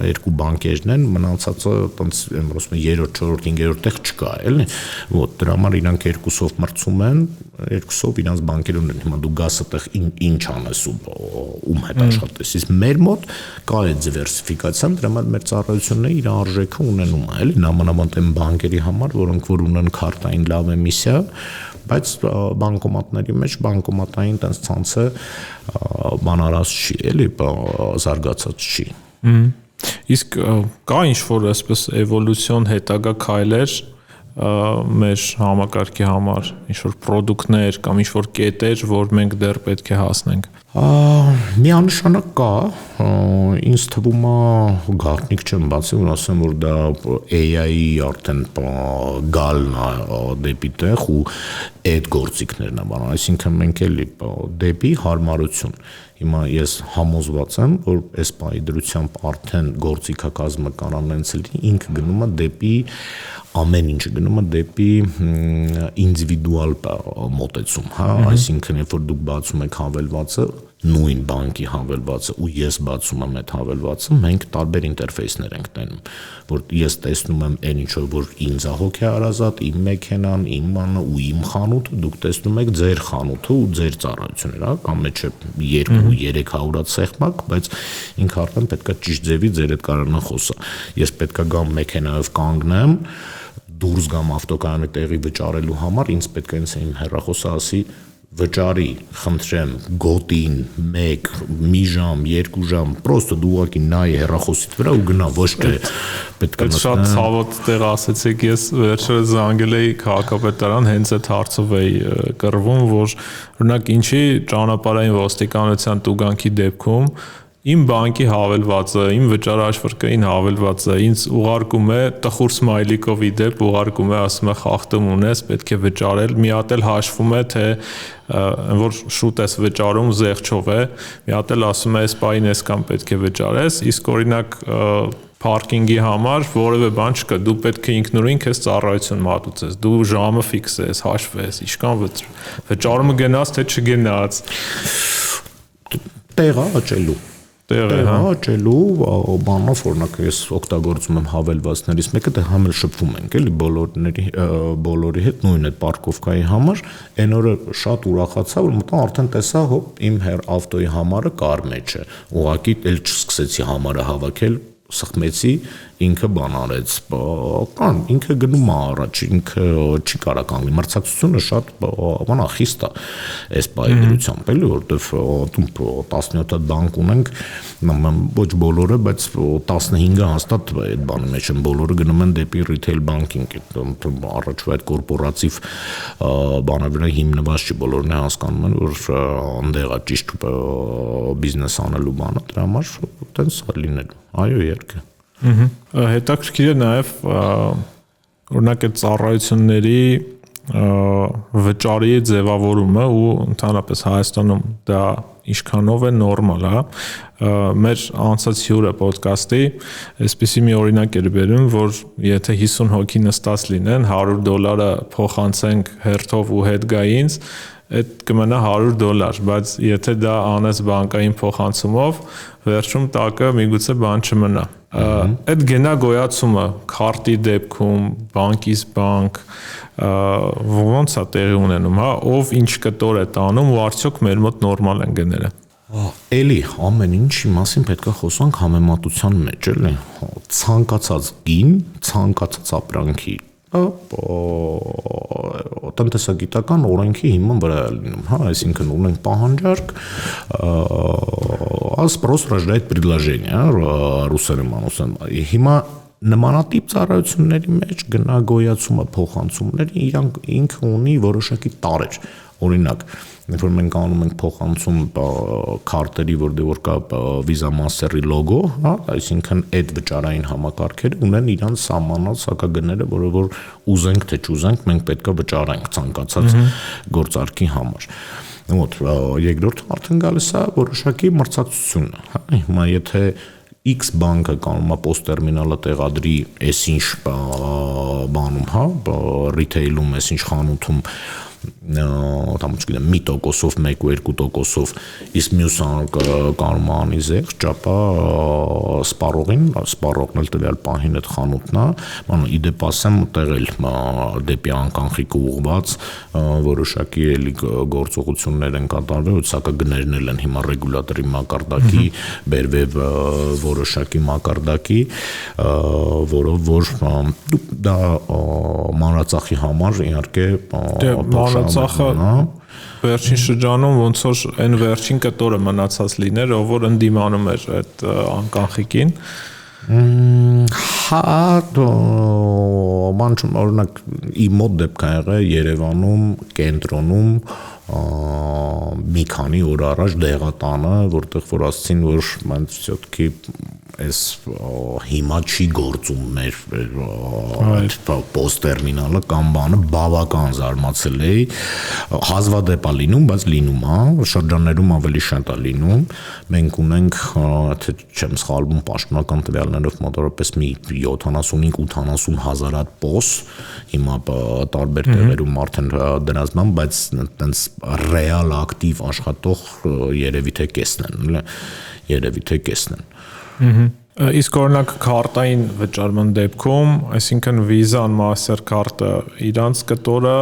երկու բանկերն են, մնացածը տենց ասում եմ 3-րդ, 4-րդ, 5-րդ տեղ չկա, էլի, ոտ դրա համար իրանք երկուսով մրցում են, երկուսով իրանց բանկերում են, հիմա դու գաս այդտեղ ինչ անես ու ում հետ աշխատես, իսկ մեր մոտ կա այդ դիվերսիֆիկացիան, դրա համար մեր ծառայությունները իր արժեքը ունենում է, էլի, նամանավանդ այն բանկերի համար, որոնք որ ունեն քարտային լավ էմիսիա, բայց բանկոմատների մեջ բանկոմատային տենց ցանցը բանարած չի, էլի, զարգացած չի։ Իսկ կա ինչ-որ այսպես էվոլյուցիոն հետագա քայլեր մեր համակարգի համար, ինչ-որ պրոդուկտներ կամ ինչ-որ կետեր, որ մենք դեռ պետք է հասնենք։ Միանշանակ կա, ինձ թվում է գաղտնիք չեմ բացի, որ ասեմ, որ դա AI-ի արդեն գալն է դեպի տեղ ու այդ գործիքներն է բան, այսինքն մենք էլի դեպի հարմարություն։ Հիմա ես համոզված եմ, որ այս պայդրությամբ արդեն գործիքակազմը կանանցել ինքը գնում է դեպի ամեն ինչը գնում է դեպի ինդիվիդուալ մոտեցում, հա, այսինքն երբ որ դուք բացում եք հավելվածը, նույն բանկի հավելվածը ու ես բացում եմ այդ հավելվածը, մենք տարբեր ինտերֆեյսներ ենք տենում, որ ես տեսնում եմ այն ինչ որ ինձ հոգ է հարազատ, իմ մեքենան, իմ մանը ու իմ խանութը, դուք տեսնում եք ձեր խանութը ու ձեր ծառայությունները, հա, կամ մեջը 2-300 սեղմակ, բայց ինքը արդեն պետքա ճիշտ ձևի ձեր հետ կարողանա խոսա։ Ես պետքա գամ մեքենայով կանգնեմ, դուրս գամ ավտոկայանի տեղի վճարելու համար, ինձ պետք է ինձ իմ հեռախոսը ասի վճարի, խնդրեմ, գոտին, մի ժամ, 2 ժամ, պրոստը դու ուղղակի նայ հեռախոսիդ վրա ու գնա, ոչ թե պետք է շատ ցավոտ տեղ ասեցիք, ես վերջերս զանգել էի քաղաքապետարան, հենց այդ հարցով էի կռվում, որ օրինակ ինչի ճանապարհային ոստիկանության տուգանքի դեպքում Իմ բանկի հավելվածը, իմ վճարաշվրկային հավելվածը ինձ ուղարկում է տխուր սմայլիկով իդեպ ուղարկում է, ասում է խախտում ունես, պետք է վճարել, մի հատ էլ հաշվում է, թե որ շուտ ես վճարում զեղչով է, մի հատ էլ ասում է, այս պահին այսքան պետք է վճարես, իսկ օրինակ parking-ի համար որևէ բան չկա, դու պետք է ինքնուրույն քեզ ծառայություն մատուցես, դու ժամը ֆիքսես, հաշվես, ինչքան վճարումը գնաց, թե չգնաց։ Տեղը աճելու։ Տեղը աճելու բանով օրինակ ես օգտագործում եմ հավելվածներից մեկը, դե համ էլ շփվում ենք, էլի բոլորի հետ նույն այդ պարկովկայի համար, այն օրը շատ ուրախացա, որ մտա արդեն տեսա, հոպ, իմ ավտոյի համարը կար մեջը։ Ուղղակի էլ չսկսեցի համարը հավաքել, սխմեցի, ինքը բան արեց, կան, ինքը գնում է առաջ, ինքը չի կարա կանգնի, մրցակցությունը շատ բանա խիստ է այս բայդրությամբ, էլի, որովհետև 17 բանկ ունենք, ոչ բոլորը, բայց 15-ը հաստատ այդ բանի մեջ են, բոլորը գնում են դեպի retail banking, առաջվա այդ կորպորատիվ բանը վրա հիմնված չի, բոլորն է հասկանում են, որ այնտեղ է ճիշտ բիզնես անելու բանը, դրա համար տենց լինելու, այո, երկը։ Հետաքրքիր է նաև օրինակ այդ ծառայությունների վճարի ձևավորումը ու ընդհանրապես Հայաստանում դա ինչքանով է նորմալ, մեր անցած հյուրը ոդկասթի այսպիսի մի օրինակ էր բերում, որ եթե 50 հոգի նստած լինեն, $100 փոխանցենք հերթով ու հետ գա ինձ, այդ կմնա $100, բայց եթե դա անես բանկային փոխանցումով, վերջում տակը միգուցե բան չմնա։ Այդ գնա գոյացումը քարտի դեպքում, բանկից բանկ, ոնց է տեղի ունենում, ով ինչ կտոր է տանում ու արդյոք մեր մոտ նորմալ են գները։ Էլի ամեն ինչի մասին պետք է խոսանք համեմատության մեջ, էլի։ Ցանկացած գին, ցանկացած ապրանքի տնտեսագիտական օրենքի հիման վրա է լինում, այսինքն ունենք պահանջարկ, спрос рождает предложение, ռուսերեն ասեմ։ Հիմա նմանատիպ ծառայությունների մեջ գնագոյացումը փոխանցումների ինքը ունի որոշակի տարեր, օրինակ, երբ որ մենք անում ենք փոխանցում քարտերի, որ կա Visa Master-ի լոգո, այսինքն այդ վճարային համակարգերը ունեն իրանց սահմանած հակագները, որը որ ուզենք թե չուզենք, մենք պետք է վճարենք ցանկացած գործարքի համար։ Ոտ երկրորդը արդեն գալիս է որոշակի մրցակցությունը, հիմա եթե X բանկը կանոն post-terminal-ը տեղադրի այսինչ բանում, retail-ում, այսինչ խանութում там չգիտեմ 1%-ով 1-2%-ով իսկ մյուսը կարող է անի զեղ ճապա սպառողն էլ տվյալ պահին այդ խանութն է բանը իդեպ ասեմ տեղել դեպի անկանխիկը ուղված որոշակի էլի գործողություններ են կատարվել սակագներն էլ են հիմա ռեգուլատորի մակարդակի բերվեվ որոշակի մակարդակի որով որ դա մանրածախի համար իհարկե մանրածախը վերջին շրջանում ոնց որ այն վերջին կտորը մնացած լիներ, ով որ ընդդիմանում էր այդ անկանխիկին մանչում օրինակ իմ մոտ դեպք ա եղել Երևանում կենտրոնում մի քանի օր առաջ դեղատանը, որտեղ որ ասցին, որ մենք все-таки այս հիմա չի գործում մեր post-terminal-ը կամ բանը բավական զարմացել էի, հազվադեպ է լինում, բայց լինում է, շրջաններում ավելի շատ է լինում, մենք ունենք, թե չեմ սխալվում, պաշտոնական տվյալներով մոտավորապես մի 75-80 հազար հատ POS, հիմա տարբեր տեղերում արդեն դրանց բան, բայց տենց ռեալ ակտիվ աշխատող երևի թե կեսն են։ Իսկ օրինակ քարտային վճարման դեպքում, այսինքն Visa-ն, Mastercard-ը իրանց կտորը,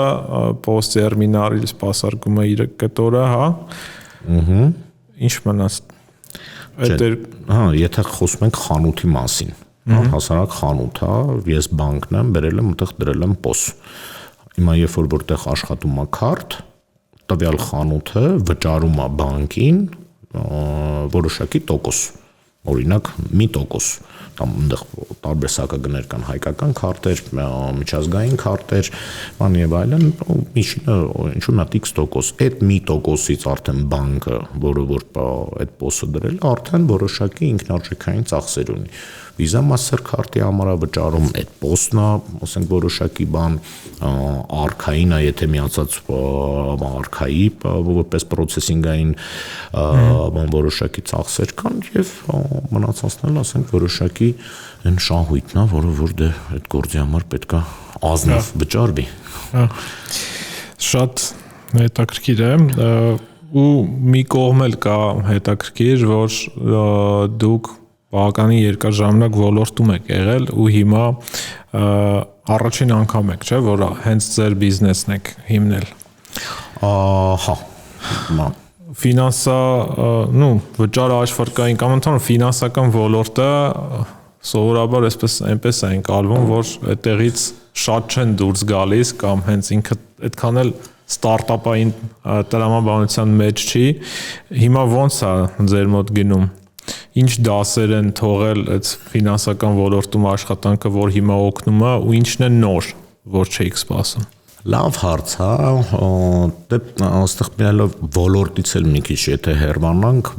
post-terminal-ի սպասարկումը իր կտորը, ինչ մնաց։ Եթե խոսում ենք խանութի մասին, հասարակ խանութ է, ես բանկն եմ, բերել եմ, այդտեղ դրել եմ POS։ Հիմա երբ որտեղ աշխատում է քարտ, տվյալ խանութը վճարում է բանկին որոշակի տոկոս։ Օրինակ 1%, там այնտեղ տարբեր սակագներ կան, հայկական քարտեր, միջազգային քարտեր, բան եւ այլն, միջինը ինչու՞ նա X%, այդ 1%-ից արդեն բանկը, որը որ այդ պոսը դրել, արդեն որոշակի ինքնարժեքային ծախսեր ունի։ Visa Mastercard-ի համար վճարում այդ պոստն է, ասենք որոշակի բան արքային է, եթե միացած արքայի որպես processing-ային բան որոշակի ծախսեր կան եւ մնացածն էլ ասենք որոշակի այն շահույթն է, որը որ դե այդ գործի համար պետքա ազնիվ վճարվի։ Շատ հետաքրքիր է ու մի կողմ էլ կա հետաքրքիր, որ դուք բավականին երկար ժամանակ ոլորտում եք եղել ու հիմա առաջին անգամ եք, չէ՞, որ հենց ձեր բիզնեսն եք հիմնել։ Հա։ Ֆինանսա, վճարը աշխարհային կամ ընդհանուր ֆինանսական ոլորտը սովորաբար այնպես է ընկալվում, որ այդտեղից շատ չեն դուրս գալիս կամ հենց ինքը այդքան էլ ստարտափային տրամաբանության մեջ չի։ Հիմա ո՞նց է ձեր մոտ գնում։ Ինչ դասեր են թողել այդ ֆինանսական ոլորտում աշխատանքը, որ հիմա օգնում է ու ինչն է նոր, որ չէիք սպասում։ Լավ հարց է, դե այստեղ միալով ոլորտից էլ մի քիչ եթե հեռվանանք,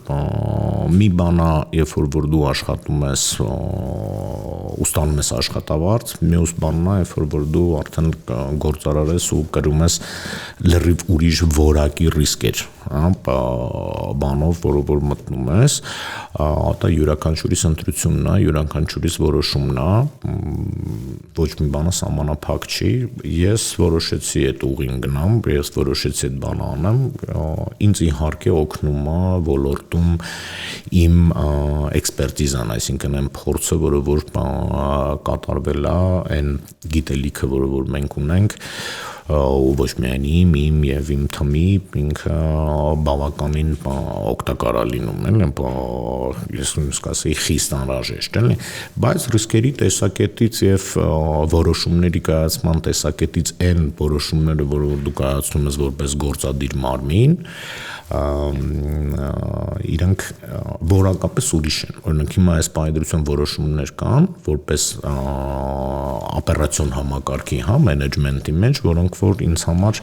մի բան է, երբ որ դու աշխատում ես ու ստանում ես աշխատավարձ, մյուս բանն է, երբ որ դու արդեն գործարար ես ու կրում ես լրիվ ուրիշ որակի ռիսկեր, բանով, որը որ մտնում ես, դա յուրաքանչյուրիս ընտրությունն է, յուրաքանչյուրիս որոշումն է, ոչ մի բանը սահմանափակ չի, ես որոշեցի այդ ուղին գնամ, ես որոշեցի այդ բանը անեմ, ինձ իհարկե օգնում է ոլորտում իմ էքսպերտիզան, այսինքն այն փորձը, որը որ կատարվել է, այն գիտելիքը, որը որ մենք ունենք, ու ոչ միայն իմ եւ իմ թմի ինքը բավականին օգտակար է լինում, էլի, ես կասեի խիստ անհրաժեշտ, էլի, բայց ռիսկերի տեսակետից եւ որոշումների կայացման տեսակետից այն որոշումները, որ դու կայացնում ես որպես գործադիր մարմին, իրանք որակապես ուրիշ են։ Օրինակ հիմա այս պայդրության որոշումներ կան, որպես օպերացիոն համակարգի, մենեջմենտի մեջ, որոնք որ ինձ համար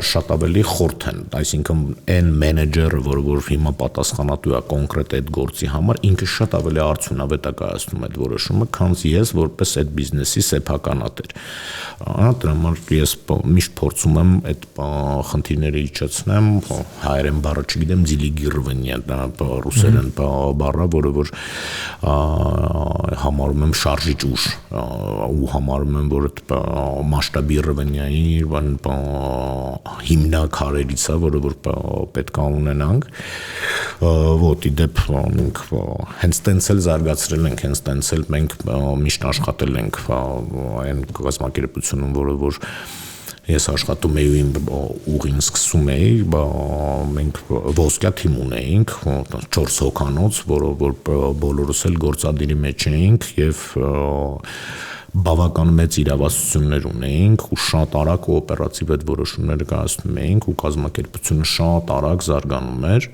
շատ ավելի խորթ են, այսինքն այն մենեջերը, որ հիմա պատասխանատու է կոնկրետ այդ գործի համար, ինքը շատ ավելի արդյունավետ է կայացնում այդ որոշումը, քան ես որպես այդ բիզնեսի սեփականատեր։ Դրա համար ես միշտ փորձում եմ այդ խնդիրները իջեցնեմ, հայերեն բառը չգիտեմ, դիլիգիրվենիա, ռուսերեն բառը, որը որ համարում եմ շարժիչ ուժ, ու համարում եմ, որ այդ մասշտաբիրվենիայի հիմնակարերից է, որը որ պետք է ունենանք, ոտ իդեպ մենք հենց տենց էլ զարգացրել ենք, հենց տենց էլ մենք միշտ աշխատել ենք այն կազմակերպությունում, որը որ ես աշխատում էի իմ ուղին սկսում էի, մենք ոսկյա թիմ ունեինք, 4 հոգանոց, որը որ բոլորս էլ գործադիրի մեջ էինք եւ բավական մեծ իրավասություններ ունեինք ու շատ արագ ու օպերատիվ այդ որոշումները կայացնում էինք ու կազմակերպությունը շատ արագ զարգանում էր։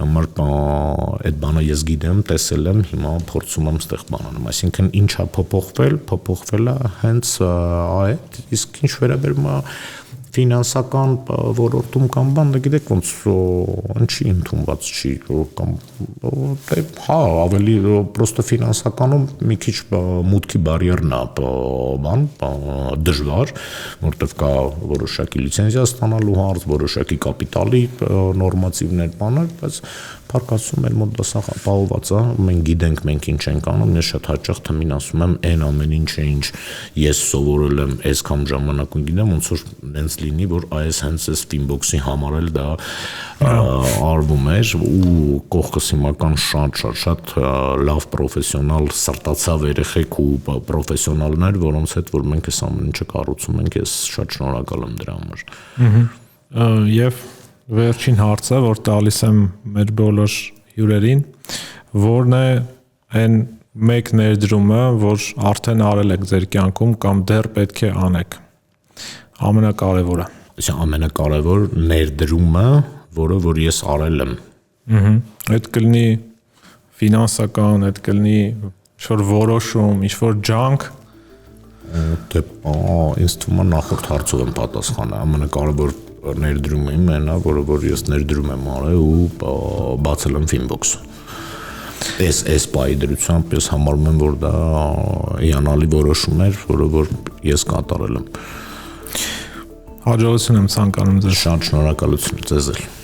Համար այդ բանը ես գիտեմ, տեսել եմ, հիմա փորձում եմ ստեղ բան անեմ, այսինքն ինչա փոփոխվել է հենց այդ, իսկ ինչ վերաբերում է ֆինանսական ոլորտում կամ բան, գիտեք ոնց ինչի ընդունված չի կամ հա ավելի պրոստը ֆինանսականում մի քիչ մուտքի բարիերն է բան դժվար, որտեղ կա որոշակի լիցենզիա ստանալու հարց, որոշակի կապիտալի նորմատիվներ բաներ, բայց փառքացում մեր մոտ դասախապահված է, մենք գիտենք մենք ինչ ենք անում, ես շատ հաճախ թմին ասում եմ, այն ամեն ինչը ինչ ես սովորել եմ, այսքան ժամանակում գիտեմ, ոնց որ նենց լինի, որ այս հենց այս Finbox-ի համար էլ դա արվում էր ու կողքս հիմական շատ լավ պրոֆեսիոնալ սրտացավ երեխեք ու պրոֆեսիոնալներ, որոնց հետ որ մենք այս ամեն ինչը կառուցում ենք, ես շատ շնորհակալ եմ դրա համար։ Եվ վերջին հարցը, որ տալիս եմ մեր բոլոր հյուրերին, որն է այն մեկ ներդրումը, որ արդեն արել եք ձեր կյանքում կամ դեռ պետք է անեք։ Ամենակարևորը։ Ամենակարևոր ներդրումը, որը որ ես արել եմ։ Այդ կլինի ֆինանսական, այդ կլինի ինչ-որ որոշում, ինչ-որ ջանք։ Դե ինձ թվում է նախորդ հարցով եմ պատասխանը, ամենակարևոր ներդրումը իմն է, որ ես ներդրում եմ արել ու բացել եմ Finbox։ Այս պայի դրությամբ ես համարում եմ, որ դա հիանալի որոշում էր, որ ես կատարել եմ։ Հաջողություն եմ ցանկանում ձեզ։ Շատ շնորհակալություն ձեզ էլ։